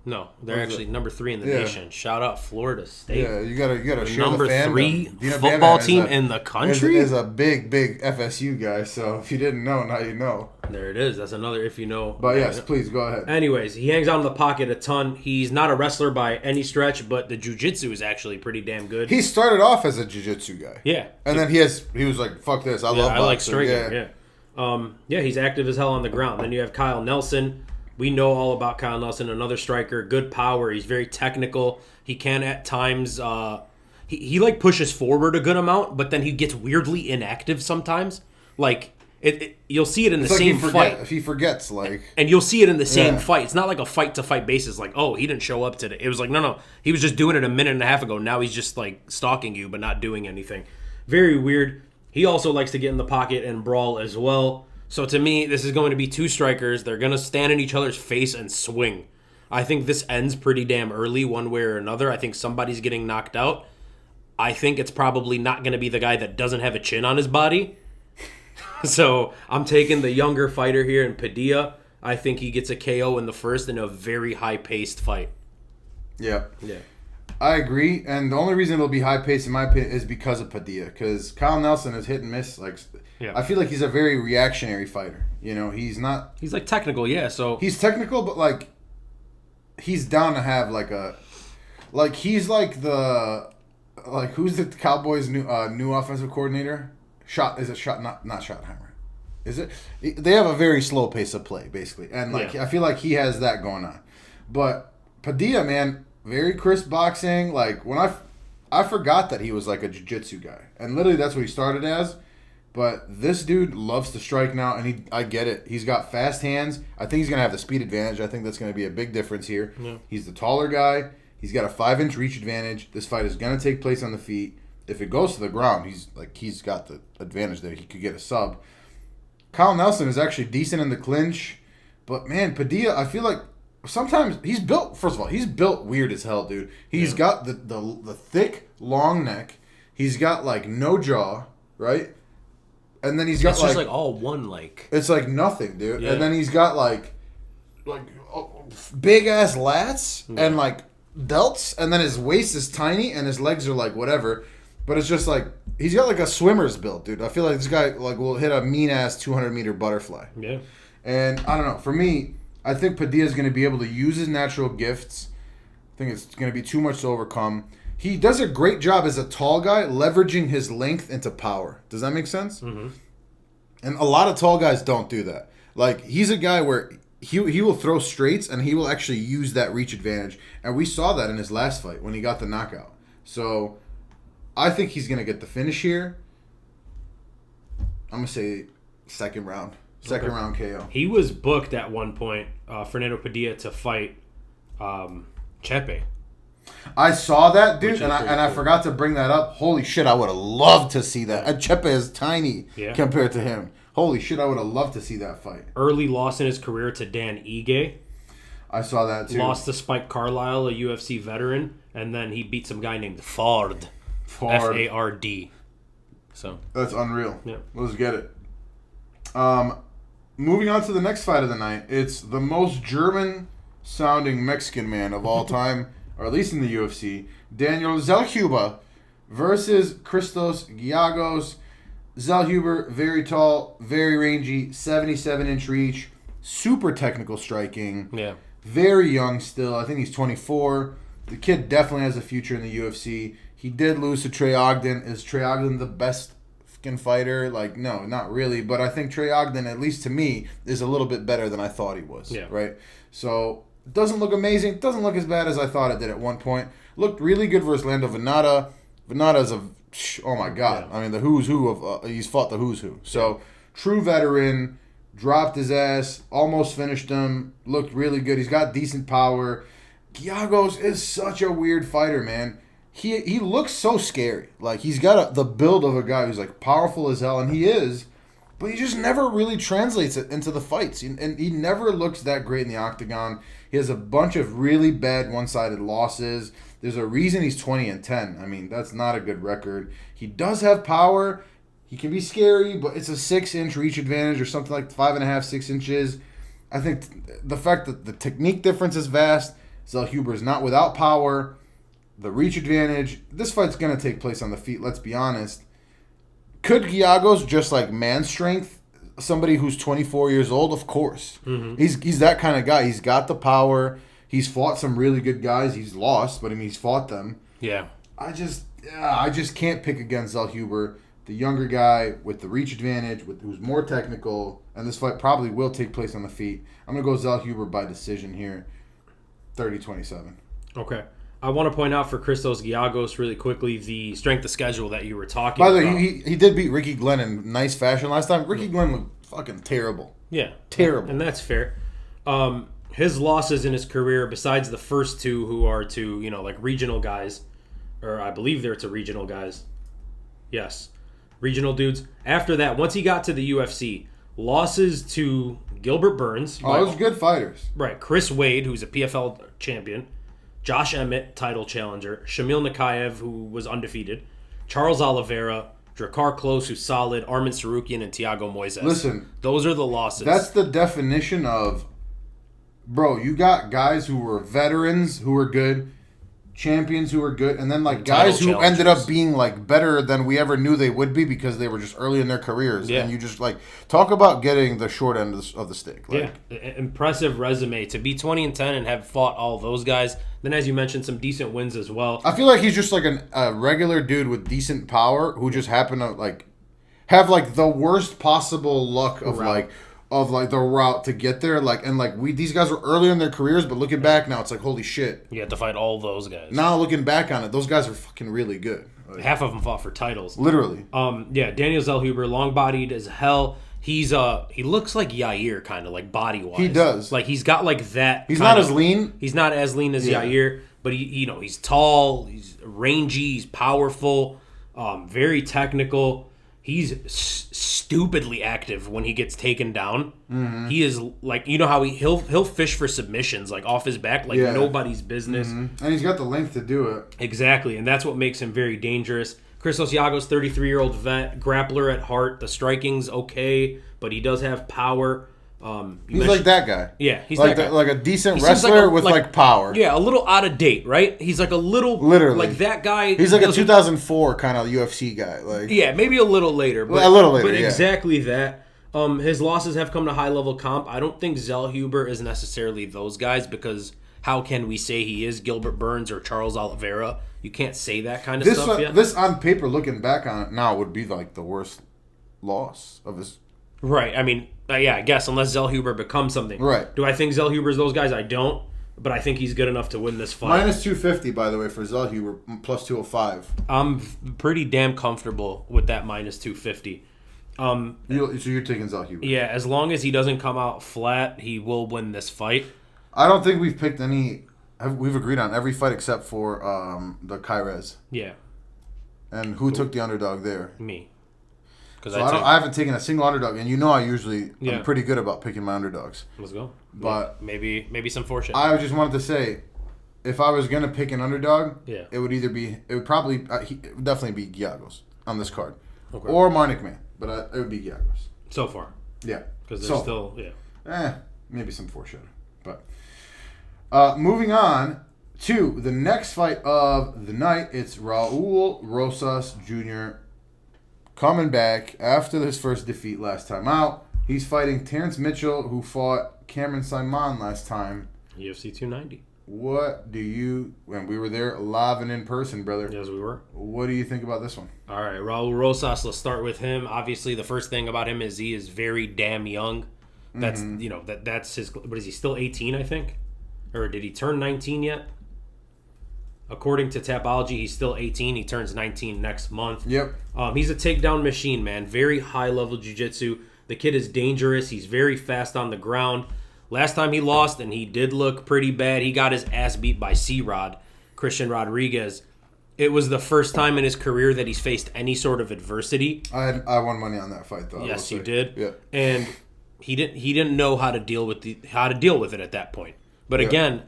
No, they're actually number 3 in the nation. Shout out Florida State. Yeah, you gotta share number the fandom. 3 football team in the country. Is a big FSU guy. So if you didn't know, now you know. There it is. That's another if you know. But yes, please go ahead. Anyways, he hangs out in the pocket a ton. He's not a wrestler by any stretch, but the jiu-jitsu is actually pretty damn good. He started off as a jiu-jitsu guy. Yeah, and then he was like, "Fuck this, I love boxing." I like striking. Yeah, he's active as hell on the ground. Then you have Kyle Nelson. We know all about Kyle Nelson, another striker, good power. He's very technical. He can at times he like pushes forward a good amount, but then he gets weirdly inactive sometimes. Like you'll see it in the same fight. He forgets, like, and you'll see it in the same fight. It's not like a fight to fight basis. Like, oh, he didn't show up today. It was like, no, he was just doing it a minute and a half ago. Now he's just like stalking you, but not doing anything. Very weird. He also likes to get in the pocket and brawl as well. So to me, this is going to be 2 strikers. They're going to stand in each other's face and swing. I think this ends pretty damn early one way or another. I think somebody's getting knocked out. I think it's probably not going to be the guy that doesn't have a chin on his body. So I'm taking the younger fighter here in Padilla. I think he gets a KO in the first in a very high-paced fight. Yeah. I agree, and the only reason it'll be high-paced, in my opinion, is because of Padilla. Because Kyle Nelson is hit and miss. Like, I feel like he's a very reactionary fighter. You know, he's not. He's like technical, yeah. So he's technical, but like, he's down to have like a, like he's like the, like who's the Cowboys' new offensive coordinator? Not Schottenheimer. Is it? They have a very slow pace of play, basically, and like I feel like he has that going on. But Padilla, man. Very crisp boxing. Like when I forgot that he was like a jiu-jitsu guy, and literally that's what he started as. But this dude loves to strike now, and I get it. He's got fast hands. I think he's gonna have the speed advantage. I think that's gonna be a big difference here. Yeah. He's the taller guy. He's got a 5-inch reach advantage. This fight is gonna take place on the feet. If it goes to the ground, he's got the advantage there. He could get a sub. Kyle Nelson is actually decent in the clinch, but man, Padilla, I feel like. Sometimes he's built. First of all, he's built weird as hell, dude. He's got the thick, long neck. He's got like no jaw, right? And then he's got just like all one like. It's like nothing, dude. Yeah. And then he's got like big ass lats and like delts, and then his waist is tiny and his legs are like whatever. But it's just like he's got like a swimmer's build, dude. I feel like this guy like will hit a mean ass 200-meter butterfly. Yeah. And I don't know. For me. I think Padilla is going to be able to use his natural gifts. I think it's going to be too much to overcome. He does a great job as a tall guy leveraging his length into power. Does that make sense? Mm-hmm. And a lot of tall guys don't do that. Like, he's a guy where he will throw straights and he will actually use that reach advantage. And we saw that in his last fight when he got the knockout. So, I think he's going to get the finish here. I'm going to say second round. Second round KO. He was booked at one point, Fernando Padilla, to fight Chepe. I saw that, dude, and I forgot to bring that up. Holy shit, I would have loved to see that. And Chepe is tiny compared to him. Holy shit, I would have loved to see that fight. Early loss in his career to Dan Ige. I saw that too. Lost to Spike Carlisle, a UFC veteran, and then he beat some guy named Fard. Fard. So that's unreal. Yeah. Let's get it. Moving on to the next fight of the night. It's the most German-sounding Mexican man of all time, or at least in the UFC, Daniel Zellhuber versus Christos Giagos. Zellhuber, very tall, very rangy, 77-inch reach, super technical striking. Yeah. Very young still. I think he's 24. The kid definitely has a future in the UFC. He did lose to Trey Ogden. Is Trey Ogden the best fucking fighter? Like, no, not really. But I think Trey Ogden, at least to me, is a little bit better than I thought he was. Yeah. Right? So, it doesn't look amazing. It doesn't look as bad as I thought it did at one point. Looked really good versus Lando Venata. Venata's oh my God. Yeah. I mean, the who's who of... he's fought the who's who. So, true veteran... Dropped his ass, almost finished him, looked really good. He's got decent power. Giagos is such a weird fighter, man. He looks so scary. Like, he's got the build of a guy who's, like, powerful as hell, and he is, but he just never really translates it into the fights. And he never looks that great in the octagon. He has a bunch of really bad one-sided losses. There's a reason he's 20-10. I mean, that's not a good record. He does have power. He can be scary, but it's a 6-inch reach advantage or something like 5.5, 6 inches. I think the fact that the technique difference is vast. Zellhuber is not without power. The reach advantage. This fight's going to take place on the feet, let's be honest. Could Giagos just like man strength somebody who's 24 years old? Of course. Mm-hmm. He's that kind of guy. He's got the power. He's fought some really good guys. He's lost, but I mean, he's fought them. Yeah. I just can't pick against Zellhuber. The younger guy with the reach advantage, who's more technical, and this fight probably will take place on the feet. I'm going to go Zellhuber by decision here, 30-27. Okay. I want to point out for Christos Giagos really quickly the strength of schedule that you were talking about. By the way, he did beat Ricky Glenn in nice fashion last time. Ricky Glenn looked fucking terrible. Yeah. Terrible. And that's fair. His losses in his career, besides the first two who are to, like regional guys, or I believe they're to regional guys. Yes. Regional dudes. After that, once he got to the UFC, losses to Gilbert Burns. Those good fighters. Right. Chris Wade, who's a PFL champion. Josh Emmett, title challenger. Shamil Nakayev, who was undefeated. Charles Oliveira. Drakkar Klose, who's solid. Armin Sarukian, and Thiago Moises. Listen. Those are the losses. That's the definition of... Bro, you got guys who were veterans who were good... champions who were good, and then like guys who ended up being like better than we ever knew they would be because they were just early in their careers. Yeah. And you just like talk about getting the short end of the stick. Like, yeah, impressive resume to be 20-10 and have fought all those guys. Then, as you mentioned, some decent wins as well. I feel like he's just like a regular dude with decent power who just happened to like have like the worst possible luck of the route to get there, these guys were early in their careers, but looking back now, it's like, holy shit. You had to fight all those guys. Now looking back on it, those guys are fucking really good. Like, half of them fought for titles. Literally. Daniel Zellhuber, long-bodied as hell. He looks like Yair, kind of, like body-wise. He does. Like, he's got like that. He's not as lean. He's not as lean as Yair, but he's tall, he's rangy, he's powerful, very technical. He's stupidly active when he gets taken down. Mm-hmm. He is like, how he'll fish for submissions like off his back like nobody's business. Mm-hmm. And he's got the length to do it. Exactly, and that's what makes him very dangerous. Christos Giagos, 33-year-old vet, grappler at heart. The striking's okay, but he does have power. He's like that guy. Yeah, he's like that guy. Like a decent wrestler with power. Yeah, a little out of date, right? He's like a little... Literally. Like that guy... He's like a 2004 kind of UFC guy. Like, yeah, maybe a little later. But, a little later, but exactly that. His losses have come to high-level comp. I don't think Zellhuber is necessarily those guys because how can we say he is Gilbert Burns or Charles Oliveira? You can't say that kind of stuff yet. This, on paper, looking back on it now, would be like the worst loss of his... Right, I mean... I guess, unless Zellhuber becomes something. Right. Do I think Zellhuber's those guys? I don't, but I think he's good enough to win this fight. Minus 250, by the way, for Zellhuber, plus 205. I'm pretty damn comfortable with that minus 250. So you're taking Zellhuber? Yeah, as long as he doesn't come out flat, he will win this fight. I don't think we've picked any... We've agreed on every fight except for the Chairez. Yeah. And who took the underdog there? Me. So I haven't taken a single underdog, and I'm pretty good about picking my underdogs. Let's go. But maybe some fortune. I just wanted to say, if I was gonna pick an underdog, it would definitely be Giagos on this card, or Marnikman, but it would be Giagos so far. Yeah, because there's still maybe some foreshadowing. But moving on to the next fight of the night, it's Raul Rosas Jr. coming back after his first defeat last time out. He's fighting Terrence Mitchell, who fought Cameron Simon last time. UFC 290. What do you... When we were there live and in person, brother. Yes, we were. What do you think about this one? All right, Raul Rosas, let's start with him. Obviously, the first thing about him is he is very damn young. That's, that's his... What is he, still 18, I think? Or did he turn 19 yet? According to Tapology, he's still 18. He turns 19 next month. Yep. He's a takedown machine, man. Very high-level jiu-jitsu. The kid is dangerous. He's very fast on the ground. Last time he lost, and he did look pretty bad, he got his ass beat by C-Rod, Christian Rodriguez. It was the first time in his career that he's faced any sort of adversity. I won money on that fight, though. Yes, you did. Yeah. And he didn't know how to deal with it at that point. But again,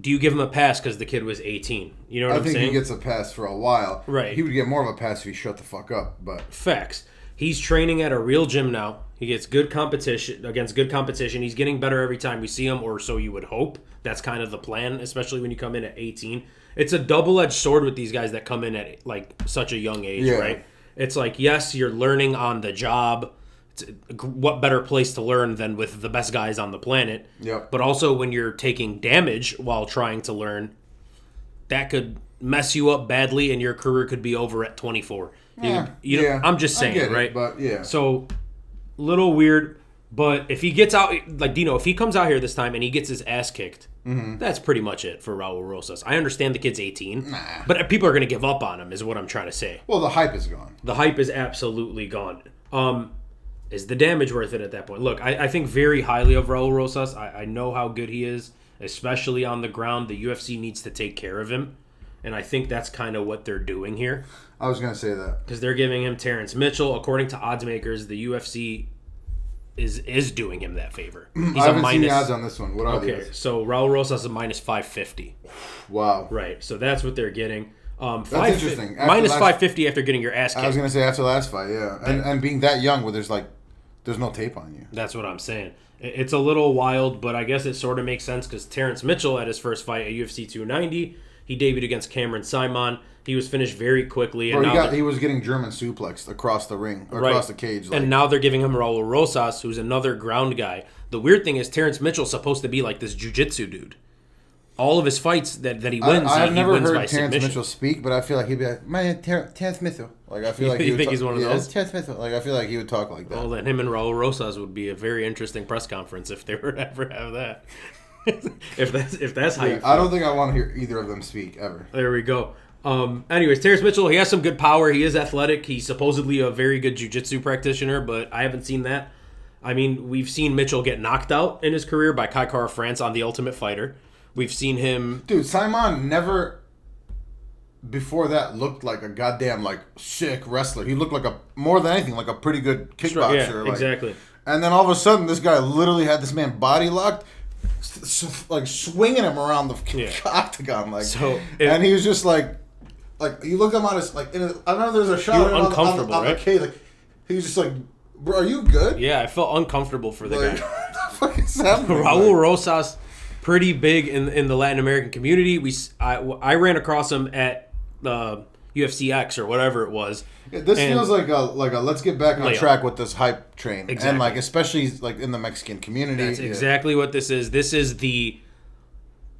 do you give him a pass because the kid was 18? You know what I'm saying? I think he gets a pass for a while. Right. He would get more of a pass if he shut the fuck up. But facts. He's training at a real gym now. He gets good competition against good competition. He's getting better every time we see him, or so you would hope. That's kind of the plan, especially when you come in at 18. It's a double-edged sword with these guys that come in at like such a young age, right? It's like, yes, you're learning on the job. What better place to learn than with the best guys on the planet? Yep. But also when you're taking damage while trying to learn, that could mess you up badly and your career could be over at 24. I'm just saying, right? But yeah. So, little weird, but if he gets out, like Dino, if he comes out here this time and he gets his ass kicked, that's pretty much it for Raul Rosas. I understand the kid's 18, but people are going to give up on him, is what I'm trying to say. Well, the hype is gone. The hype is absolutely gone. Is the damage worth it at that point? Look, I think very highly of Raul Rosas. I know how good he is, especially on the ground. The UFC needs to take care of him, and I think that's kind of what they're doing here. I was going to say that. Because they're giving him Terrence Mitchell. According to odds makers, the UFC is doing him that favor. He's I haven't seen the odds on this one. What are these? So Raul Rosas is minus 550. Wow. Right, so that's what they're getting. That's interesting. Minus 550 after getting your ass kicked. I was going to say after the last fight, yeah. And being that young where there's no tape on you. That's what I'm saying. It's a little wild, but I guess it sort of makes sense because Terrence Mitchell at his first fight at UFC 290, he debuted against Cameron Simon. He was finished very quickly. And he was getting German suplexed across the ring, across the cage. And now they're giving him Raul Rosas, who's another ground guy. The weird thing is Terrence Mitchell's supposed to be like this jiu-jitsu dude. All of his fights that he wins, I've never wins heard by Terrence submission. Mitchell speak, but I feel like he'd be like, "My Terrence Mitchell." Like I feel like you think he's one of those? Terrence Mitchell. Like I feel like he would talk like that. Well, then him and Raul Rosas would be a very interesting press conference if they were to ever have that. if that's how you feel. I don't think I want to hear either of them speak ever. There we go. Anyways, Terrence Mitchell, he has some good power. He is athletic. He's supposedly a very good jiu-jitsu practitioner, but I haven't seen that. I mean, we've seen Mitchell get knocked out in his career by Kai Kara France on The Ultimate Fighter. We've seen him... Dude, Simon never, before that, looked like a goddamn, sick wrestler. He looked more than anything, like a pretty good kickboxer. Yeah, exactly. And then all of a sudden, this guy literally had this man body locked, swinging him around the octagon. And he was just you look at him on his, I know there's a shot of him on the cage. He was just like, bro, are you good? Yeah, I felt uncomfortable for the guy. What the fuck is happening? Raul Rosas, pretty big in the Latin American community. I ran across him at UFC X or whatever it was. This feels like a let's get back on track with this hype train. Exactly. And especially in the Mexican community. That's exactly what this is. This is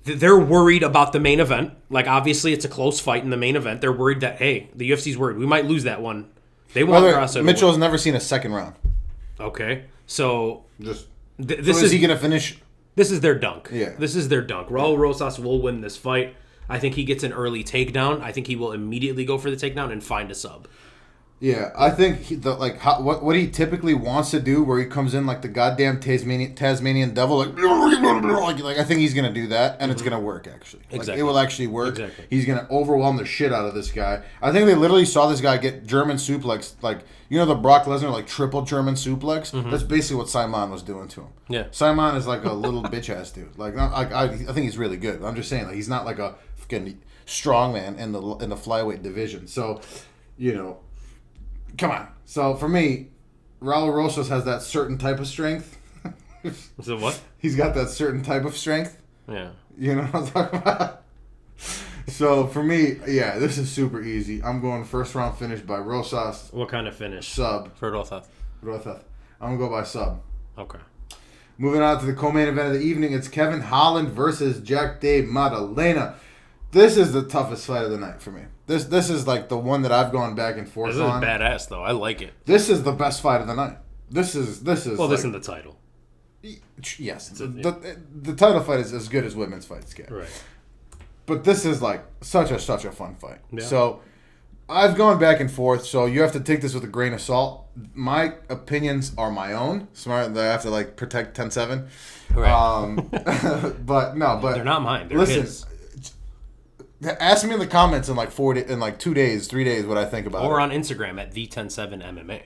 they're worried about the main event. Obviously it's a close fight in the main event. They're worried that, hey, the UFC's worried. We might lose that one. They want Grasso. Mitchell's never seen a second round. Okay. So is he going to finish? This is their dunk. Yeah. This is their dunk. Raul Rosas will win this fight. I think he gets an early takedown. I think he will immediately go for the takedown and find a sub. Yeah, I think what he typically wants to do, where he comes in like the goddamn Tasmanian devil, like I think he's gonna do that, and it's gonna work actually. Like, Exactly. it will actually work. Exactly. He's gonna overwhelm the shit out of this guy. I think they literally saw this guy get German suplex, like the Brock Lesnar like triple German suplex. That's basically what Simon was doing to him. Yeah. Simon is like a little bitch ass dude. Like I think he's really good. I'm just saying, like, he's not like a fucking strongman in the flyweight division. So, come on. So for me, Raul Rosas has that certain type of strength. So what? He's got that certain type of strength. Yeah. You know what I'm talking about? So for me, yeah, this is super easy. I'm going first round finish by Rosas. What kind of finish? Sub. For Rosas. Rosas. I'm going to go by sub. Okay. Moving on to the co-main event of the evening, it's Kevin Holland versus Jack Dave Maddalena. This is the toughest fight of the night for me. This is like the one that I've gone back and forth on. This is badass though. I like it. This is the best fight of the night. This is. Well, this is the title. Yes, the title fight is as good as women's fights get. Right. But this is like such a fun fight. Yeah. So I've gone back and forth. So you have to take this with a grain of salt. My opinions are my own. Smart. I have to like protect 10-7. Right. But no. But they're not mine. They're listen. his. Ask me in the comments in like 2 days, 3 days what I think about it. Or on Instagram at the107MMA.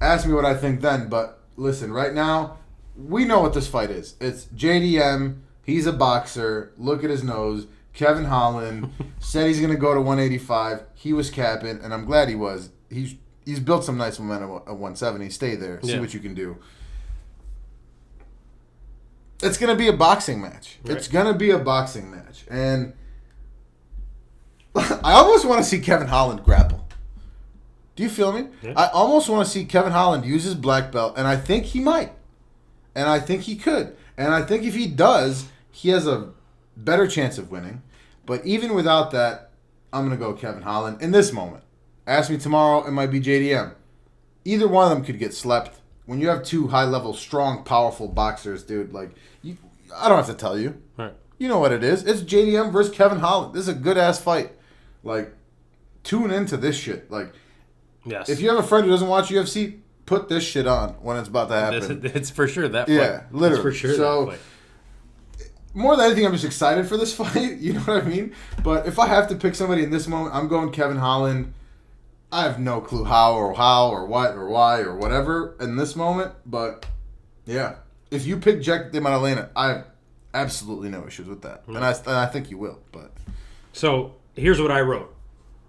Ask me what I think then. But listen, right now we know what this fight is. It's JDM. He's a boxer. Look at his nose. Kevin Holland said he's going to go to 185. He was capping, and I'm glad he was. He's built some nice momentum at 170. Stay there. See what you can do. It's going to be a boxing match. Right. It's going to be a boxing match. And I almost want to see Kevin Holland grapple. Do you feel me? Yeah. I almost want to see Kevin Holland use his black belt, and I think he might. And I think he could. And I think if he does, he has a better chance of winning. But even without that, I'm going to go Kevin Holland in this moment. Ask me tomorrow, it might be JDM. Either one of them could get slept. When you have two high-level, strong, powerful boxers, dude, like, I don't have to tell you. Right. You know what it is. It's JDM versus Kevin Holland. This is a good-ass fight. Like, tune into this shit. Like, yes. If you have a friend who doesn't watch UFC, put this shit on when it's about to happen. It's for sure that fight. Yeah, literally. It's for sure so, that fight. More than anything, I'm just excited for this fight. You know what I mean? But if I have to pick somebody in this moment, I'm going Kevin Holland. I have no clue how or what or why or whatever in this moment. But, yeah. If you pick Jack de Maddalena, I have absolutely no issues with that. And I think you will. But So, here's what I wrote.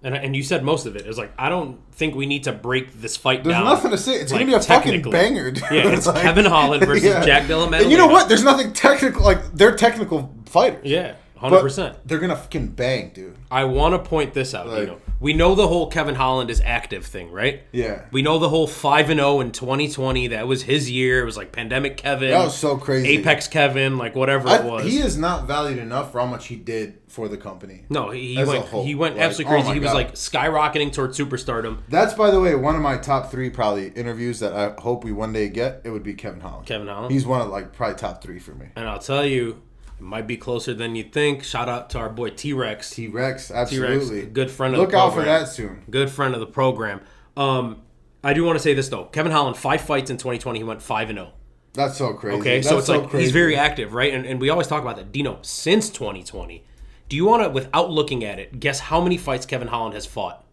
And you said most of it. It's like, I don't think we need to break this fight there's down. There's nothing to say. It's like, going to be a fucking technically. banger, dude. Yeah, it's like, Kevin Holland versus Jack Della Maddalena. And you know what? There's nothing technical. Like, they're technical fighters. Yeah, 100%. But they're going to fucking bang, dude. I want to point this out. Like, We know the whole Kevin Holland is active thing, right? Yeah. We know the whole 5-0 in 2020. That was his year. It was like pandemic Kevin. That was so crazy. Apex Kevin, like whatever it was. He is not valued enough for how much he did for the company. No, he went like, absolutely crazy. oh my He was God. like skyrocketing towards superstardom. That's, by the way, one of my top 3 probably interviews that I hope we one day get. It would be Kevin Holland. Kevin Holland? He's one of like probably top 3 for me. And I'll tell you, it might be closer than you think. Shout out to our boy T-Rex. T-Rex, absolutely. T-Rex, good friend of Look the program. out for that soon. Good friend of the program. I do want to say this, though. Kevin Holland, 5 fights in 2020. He went 5-0. That's so crazy. Okay, That's so it's like crazy. he's very active, right? And we always talk about that. Dino, since 2020, do you want to, without looking at it, guess how many fights Kevin Holland has fought?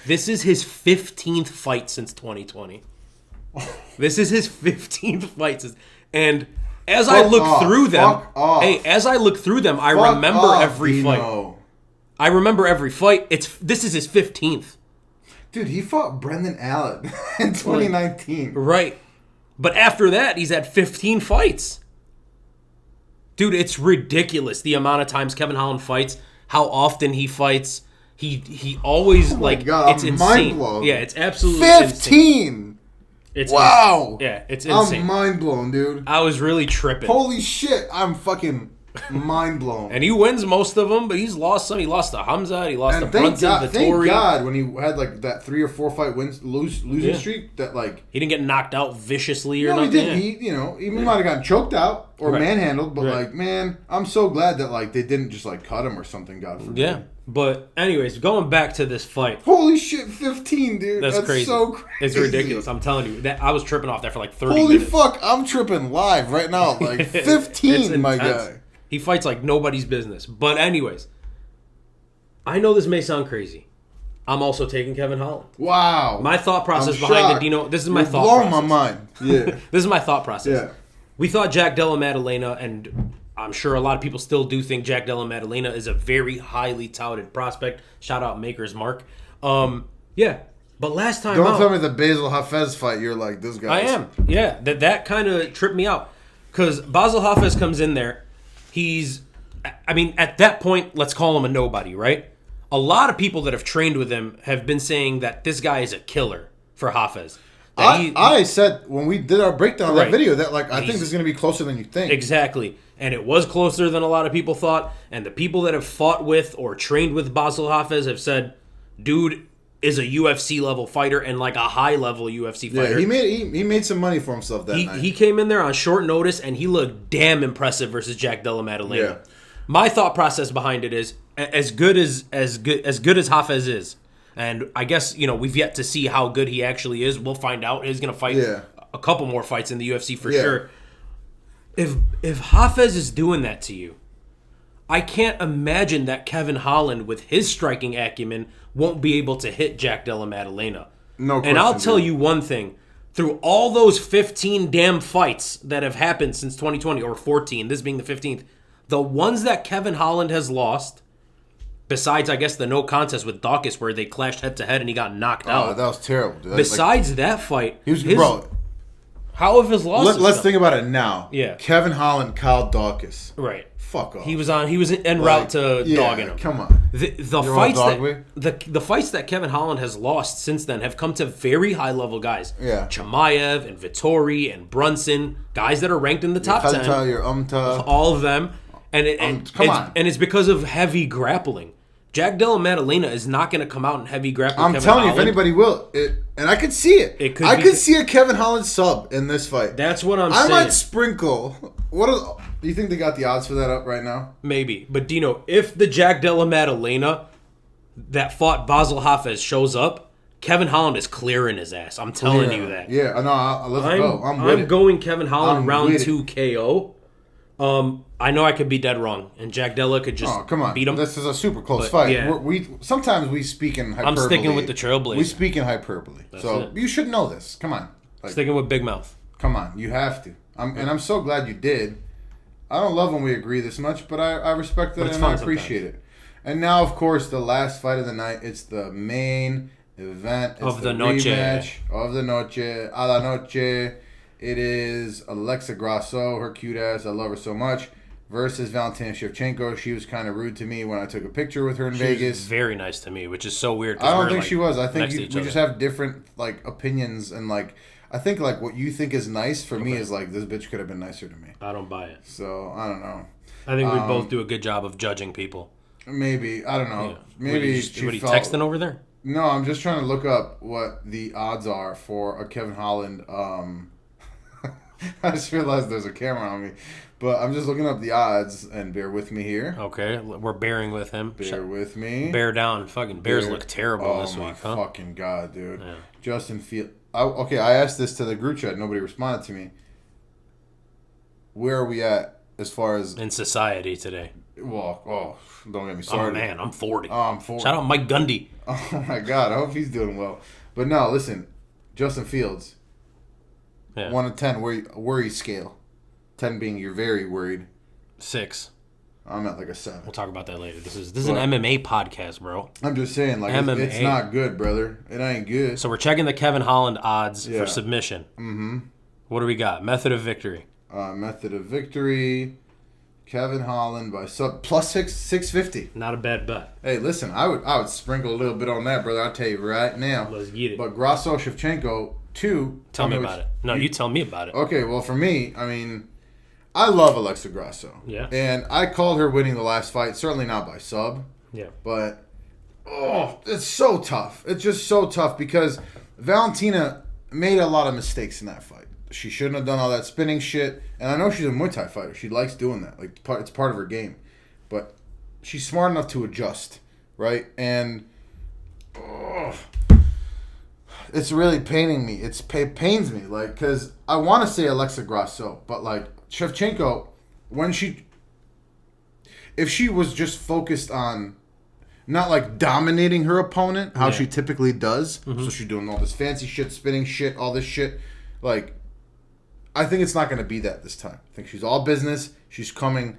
This is his 15th fight since 2020. This is his 15th fight since, and as I look through them, I remember every fight. I remember every fight. This is his 15th. Dude, he fought Brendan Allen in 2019. Right. But after that, he's had 15 fights. Dude, it's ridiculous the amount of times Kevin Holland fights, how often he fights. He always, God, it's I'm insane. mind blown. Yeah, it's absolutely 15! insane. It's wow! Yeah, it's insane. I'm mind blown, dude. I was really tripping. Holy shit, I'm fucking mind blown. And he wins most of them, but he's lost some. He lost to Hamza. He lost to Brunson, Vittori. Thank God when he had like that 3 or 4 fight losing streak that like he didn't get knocked out viciously or no, nothing. he didn't. He might have gotten choked out or manhandled, but like, man, I'm so glad that like they didn't just like cut him or something. God forbid. Yeah. But anyways, going back to this fight. Holy shit, 15, dude. That's crazy. So crazy. It's ridiculous. I'm telling you. That I was tripping off that for like 30 Holy minutes. fuck, I'm tripping live right now. Like 15, my guy. He fights like nobody's business. But anyways, I know this may sound crazy. I'm also taking Kevin Holland. Wow. My thought process behind it, Dino, this is my thought blowing process. my mind. Yeah. This is my thought process. Yeah. We thought Della Maddalena, and I'm sure a lot of people still do think Della Maddalena is a very highly touted prospect. Shout out Maker's Mark. Yeah. But last time Don't tell me the Basil Hafez fight, you're like, this guy. I am. Yeah. That kind of tripped me out. Because Basil Hafez comes in there. At that point, let's call him a nobody, right? A lot of people that have trained with him have been saying that this guy is a killer for Hafez. I said when we did our breakdown of that video that like I think this is going to be closer than you think. Exactly. And it was closer than a lot of people thought. And the people that have fought with or trained with Basil Hafez have said, dude is a UFC level fighter and like a high level UFC fighter. Yeah, he made some money for himself that night. He came in there on short notice and he looked damn impressive versus Della Maddalena. Yeah. My thought process behind it is as good as Hafez is, and I guess we've yet to see how good he actually is. We'll find out. He's going to fight a couple more fights in the UFC for sure. If Hafez is doing that to you, I can't imagine that Kevin Holland, with his striking acumen, won't be able to hit Della Maddalena. No question. And I'll tell you one thing. Through all those 15 damn fights that have happened since 2020, or 14, this being the 15th, the ones that Kevin Holland has lost, besides, I guess, the no contest with Giagos where they clashed head-to-head and he got knocked out. Oh, that was terrible, dude. Besides that fight, how have his losses Let's think about it now. Yeah. Kevin Holland, Kyle Giagos. Right. Fuck off. He was en route to dogging him. Come on. The fights that Kevin Holland has lost since then have come to very high level guys. Yeah. Chimaev and Vittori and Brunson, guys that are ranked in the top 10. All of them. And it's because of heavy grappling. Della Maddalena is not going to come out in heavy grappling. I'm telling you, if anybody will, and I could see it. I could see a Kevin Holland sub in this fight. That's what I'm saying. I might sprinkle. Do you think they got the odds for that up right now? Maybe, but Dino, if the Della Maddalena that fought Basil Hafez shows up, Kevin Holland is clearing his ass. I'm telling you that. Yeah, I know. Let's go. I'm going Kevin Holland round 2 KO. I know I could be dead wrong, and Della could just beat him. This is a super close fight. Yeah. Sometimes we speak in hyperbole. I'm sticking with the Trailblazer. We speak in hyperbole. You should know this. Come on. Sticking with Big Mouth. Come on. You have to. And I'm so glad you did. I don't love when we agree this much, but I respect it and I appreciate it. And now, of course, the last fight of the night. It's the main event. It's of the Noche. Of the Noche. A la Noche. It is Alexa Grasso, her cute ass. I love her so much. Versus Valentina Shevchenko. She was kind of rude to me when I took a picture with her in Vegas. She was very nice to me, which is so weird. I don't think she was. I think we just have different opinions and I think what you think is nice for me is this bitch could have been nicer to me. I don't buy it. So I don't know. I think we both do a good job of judging people. Maybe I don't know. Yeah. Maybe what are you texting over there? No, I'm just trying to look up what the odds are for a Kevin Holland. I just realized there's a camera on me, but I'm just looking up the odds and bear with me here. Okay, we're bearing with him. Bear with me. Bear down. Fucking Bears look terrible this week, huh? Oh my fucking god, dude. Yeah. Justin Field. I asked this to the group chat. Nobody responded to me. Where are we at as far as in society today? Well, don't get me started. Oh man, I'm 40. Oh, I'm 40. Shout out Mike Gundy. Oh my god, I hope he's doing well. But no, listen, Justin Fields. Yeah. 1 to 10, worry scale. 10 being you're very worried. 6. I'm at a 7. We'll talk about that later. This is an MMA podcast, bro. I'm just saying, it's not good, brother. It ain't good. So we're checking the Kevin Holland odds for submission. Mm-hmm. What do we got? Method of victory. Method of victory. Kevin Holland by plus 650. Not a bad bet. Hey, listen, I would sprinkle a little bit on that, brother. I'll tell you right now. Let's get it. But Grasso Shevchenko 2. Tell me about it. No, you tell me about it. Okay, well for me, I love Alexa Grasso. Yeah. And I called her winning the last fight. Certainly not by sub. Yeah. But, it's so tough. It's just so tough because Valentina made a lot of mistakes in that fight. She shouldn't have done all that spinning shit. And I know she's a Muay Thai fighter. She likes doing that. Like, it's part of her game. But she's smart enough to adjust, right? And it's really paining me. It pains me, like, because I want to say Alexa Grasso, but like Shevchenko, if she was just focused on not like dominating her opponent, how she typically does, so she's doing all this fancy shit, spinning shit, all this shit, like, I think it's not going to be that this time. I think she's all business. She's coming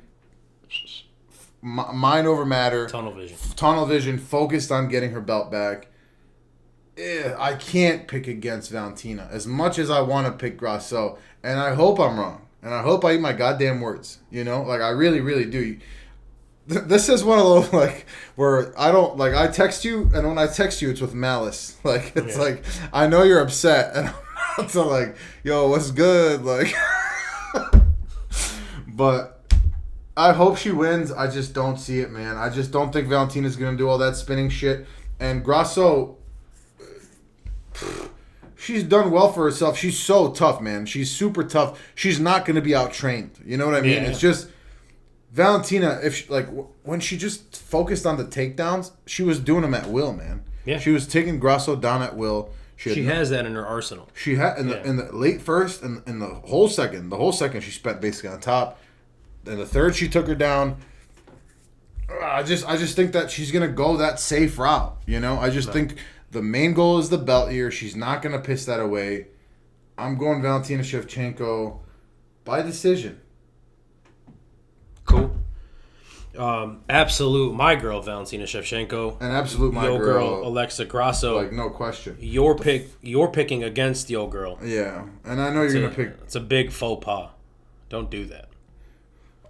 mind over matter. Tunnel vision, focused on getting her belt back. I can't pick against Valentina as much as I want to pick Grasso, and I hope I'm wrong, and I hope I eat my goddamn words. You know, like I really, really do. This is one of those like where I don't like. I text you, and when I text you, it's with malice. Like it's like I know you're upset, and I'm not to like, yo, what's good? Like, but I hope she wins. I just don't see it, man. I just don't think Valentina's gonna do all that spinning shit, and Grasso. She's done well for herself. She's so tough, man. She's super tough. She's not going to be out-trained. You know what I mean? Yeah. It's just Valentina, when she just focused on the takedowns, she was doing them at will, man. Yeah. She was taking Grasso down at will. She has that in her arsenal. She had in the late first and in the whole second. The whole second she spent basically on top. Then the third she took her down. I just think that she's going to go that safe route. You know? I just think the main goal is the belt here. She's not going to piss that away. I'm going Valentina Shevchenko by decision. Cool. Absolute my girl, Valentina Shevchenko. And absolute my girl, Alexa Grasso. Like, no question. You're picking against yo girl. Yeah. And I know you're going to pick... It's a big faux pas. Don't do that.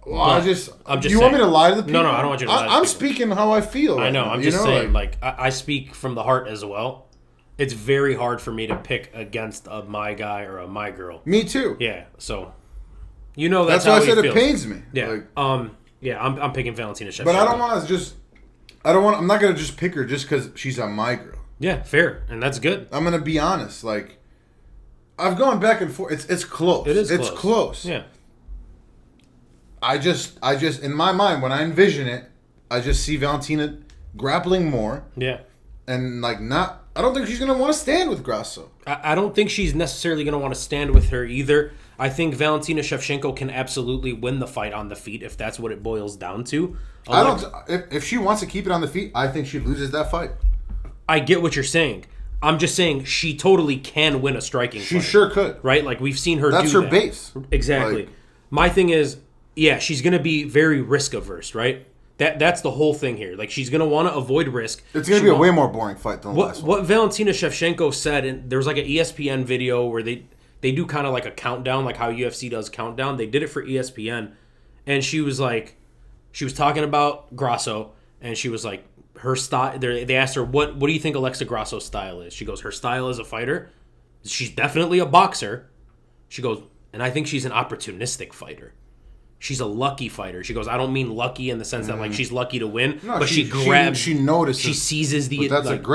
Well, I'm just you want me to lie to the people? No, I don't want you to lie to the I'm people. speaking how I feel. I know. I'm just saying, like I speak from the heart as well. It's very hard for me to pick against a my guy or a my girl. Me too. Yeah. So, that's why how I said it feels. Pains me. Yeah. I'm picking Valentina Shevchenko. But I don't want to just. I'm not gonna just pick her just because she's a my girl. Yeah, fair, and that's good. I'm gonna be honest. Like, I've gone back and forth. It's close. It is. It's close. Yeah. I just in my mind when I envision it, I just see Valentina grappling more. Yeah. And like not, I don't think she's gonna want to stand with Grasso. I don't think she's necessarily gonna want to stand with her either. I think Valentina Shevchenko can absolutely win the fight on the feet if that's what it boils down to. If she wants to keep it on the feet, I think she loses that fight. I get what you're saying. I'm just saying she totally can win a striking fight. She sure could. Right? Like we've seen her That's do her that. base. Exactly. Like, my thing is, yeah, she's going to be very risk averse, right? That's the whole thing here. Like she's going to want to avoid risk. It's going to be a way more boring fight than the last one. What Valentina Shevchenko said, and there was like an ESPN video where they do kind of like a countdown, like how UFC does countdown. They did it for ESPN, and she was talking about Grasso, and she was like, her style. They asked her, what do you think Alexa Grasso's style is? She goes, her style as a fighter, she's definitely a boxer. She goes, and I think she's an opportunistic fighter. She's a lucky fighter. She goes, I don't mean lucky in the sense that like she's lucky to win, but she grabs, she notices, she seizes the. But that's like,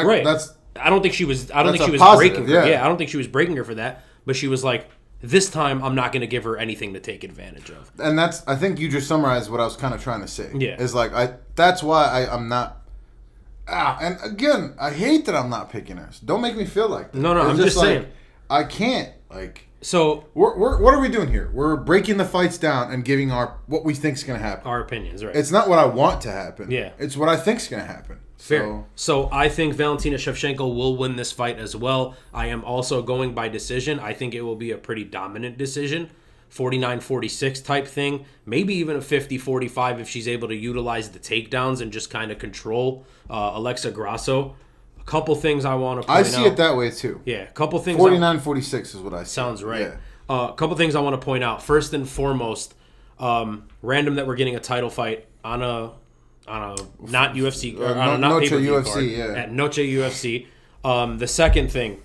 right. That's. I don't think she was. I don't think she was positive, breaking her. Yeah. Yeah, I don't think she was breaking her for that. But she was like, this time I'm not going to give her anything to take advantage of. And that's. I think you just summarized what I was kind of trying to say. Yeah. Is like That's why I'm not. And again, I hate that I'm not picking her. Don't make me feel like that. No, I'm just saying. I can't like. So what are we doing here? We're breaking the fights down and giving what we think's going to happen. Our opinions, right? It's not what I want to happen. Yeah, it's what I think's going to happen. Fair. So I think Valentina Shevchenko will win this fight as well. I am also going by decision. I think it will be a pretty dominant decision, 49-46 type thing. Maybe even a 50-45 if she's able to utilize the takedowns and just kind of control Alexa Grasso. Couple things I want to point out. I see it that way too. Yeah, a couple things. 49-46 is what I see. Sounds right. Yeah. A couple things I want to point out. First and foremost, random that we're getting a title fight on a not UFC or on a not Noche pay-per-view UFC, card yeah. at Noche UFC. The second thing,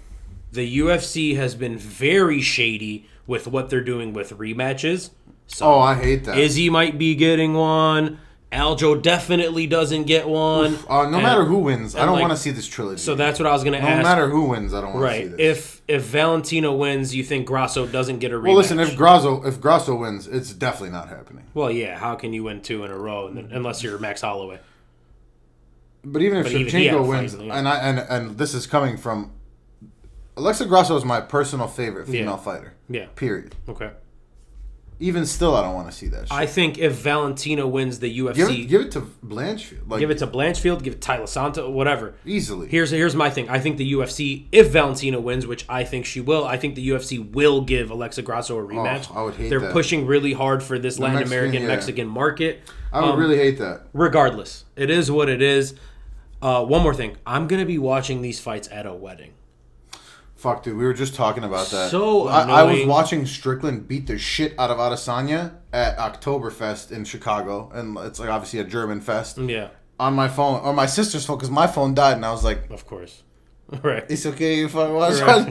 the UFC has been very shady with what they're doing with rematches. So Oh, I hate that. Izzy might be getting one. Aljo definitely doesn't get one. No matter who wins, I don't like, want to see this trilogy. So that's what I was going to ask. No matter who wins, I don't want to see this. If Valentina wins, you think Grasso doesn't get a rematch? Well, listen, if Grasso wins, it's definitely not happening. Well, yeah. How can you win 2 in a row unless you're Max Holloway? But even if Shevchenko wins, yeah. and this is coming from Alexa Grasso is my personal favorite female fighter. Yeah. Period. Okay. Even still, I don't want to see that shit. I think if Valentina wins the UFC... Give it to Blanchfield. Give it to Blanchfield, give it to Tyler Santo, whatever. Easily. Here's my thing. I think the UFC, if Valentina wins, which I think she will, I think the UFC will give Alexa Grasso a rematch. I would hate They're that. pushing really hard for this Latin American, Mexican market. I would really hate that. Regardless, it is what it is. One more thing. I'm going to be watching these fights at a wedding. Fuck, dude, we were just talking about that. So I was annoying. watching Strickland beat the shit out of Adesanya at Oktoberfest in Chicago, and it's like obviously a German fest. Yeah. On my phone, or my sister's phone, because my phone died, and I was like, Of course. Right. it's okay if I watch Right.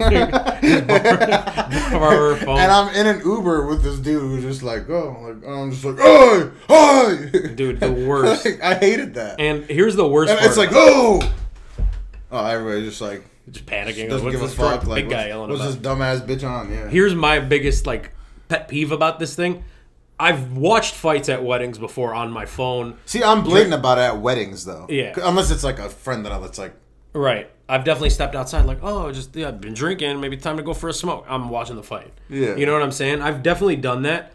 Our phone. And I'm in an Uber with this dude who's just like, I'm just like, oh, hi. Dude, the worst. I hated that. And here's the worst And part. it's like, oh, everybody's just like, just panicking. doesn't What's give a this fuck. big guy yelling what's about? this dumbass bitch on? Yeah. Here's my biggest pet peeve about this thing. I've watched fights at weddings before on my phone. See, I'm blatant about it at weddings, though. Yeah. Unless it's like a friend that's like... Right. I've definitely stepped outside I've been drinking. Maybe time to go for a smoke. I'm watching the fight. Yeah. You know what I'm saying? I've definitely done that.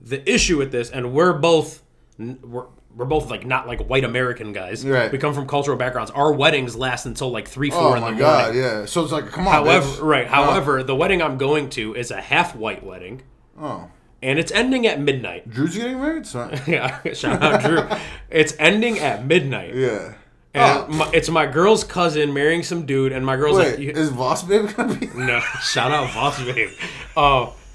The issue with this, and we're both not like white American guys. Right. We come from cultural backgrounds. Our weddings last until 3-4 in the morning. Oh my God, yeah. So it's like, come on, bitch. However, the wedding I'm going to is a half white wedding. Oh. And it's ending at midnight. Drew's getting married? So... Yeah, shout out Drew. It's ending at midnight. Yeah. And it's my girl's cousin marrying some dude, and my girl's Wait, like... is Voss Babe gonna be... No, shout out Voss Babe.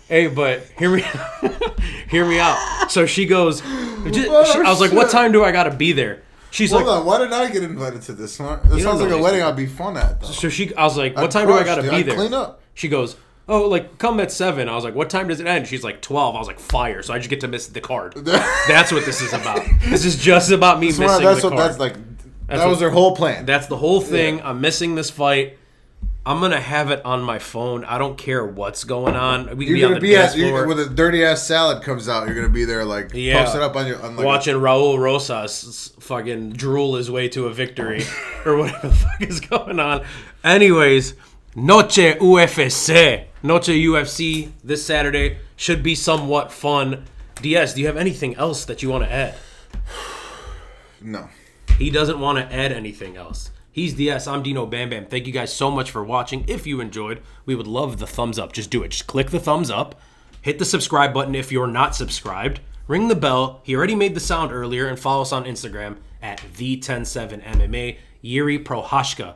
Hey, but hear me out. So she goes... I was like, what time do I gotta be there? She's Hold like... on, why did I get invited to this one? This sounds like a wedding I'd be fun at, though. So I was like, what time do I gotta be there? Clean up. She goes... come at 7. I was like, what time does it end? She's like, 12. I was like, fire. So I just get to miss the card. That's what this is about. This is just about me missing the card. That was their whole plan. That's the whole thing. Yeah. I'm missing this fight. I'm going to have it on my phone. I don't care what's going on. We can be on the dance floor. When a dirty-ass salad comes out, you're going to be there, posted up on your... watching Raul Rosas fucking drool his way to a victory. Or whatever the fuck is going on. Anyways... Noche UFC. Noche UFC this Saturday should be somewhat fun. DS, do you have anything else that you want to add? No. He doesn't want to add anything else. He's DS. I'm Dino Bam Bam. Thank you guys so much for watching. If you enjoyed, we would love the thumbs up. Just do it. Just click the thumbs up. Hit the subscribe button if you're not subscribed. Ring the bell. He already made the sound earlier. And follow us on Instagram at the107MMA. Yuri Prohashka,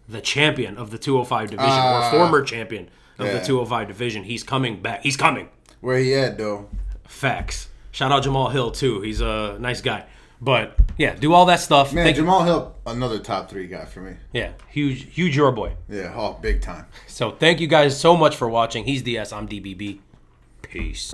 the champion of the 205 division, or former champion of the 205 division. He's coming back. He's coming. Where he at, though? Facts. Shout out Jamal Hill, too. He's a nice guy. But, yeah, do all that stuff. Man, Jamal Hill, another top 3 guy for me. Yeah, huge your boy. Yeah, big time. So, thank you guys so much for watching. He's DS. I'm DBB. Peace.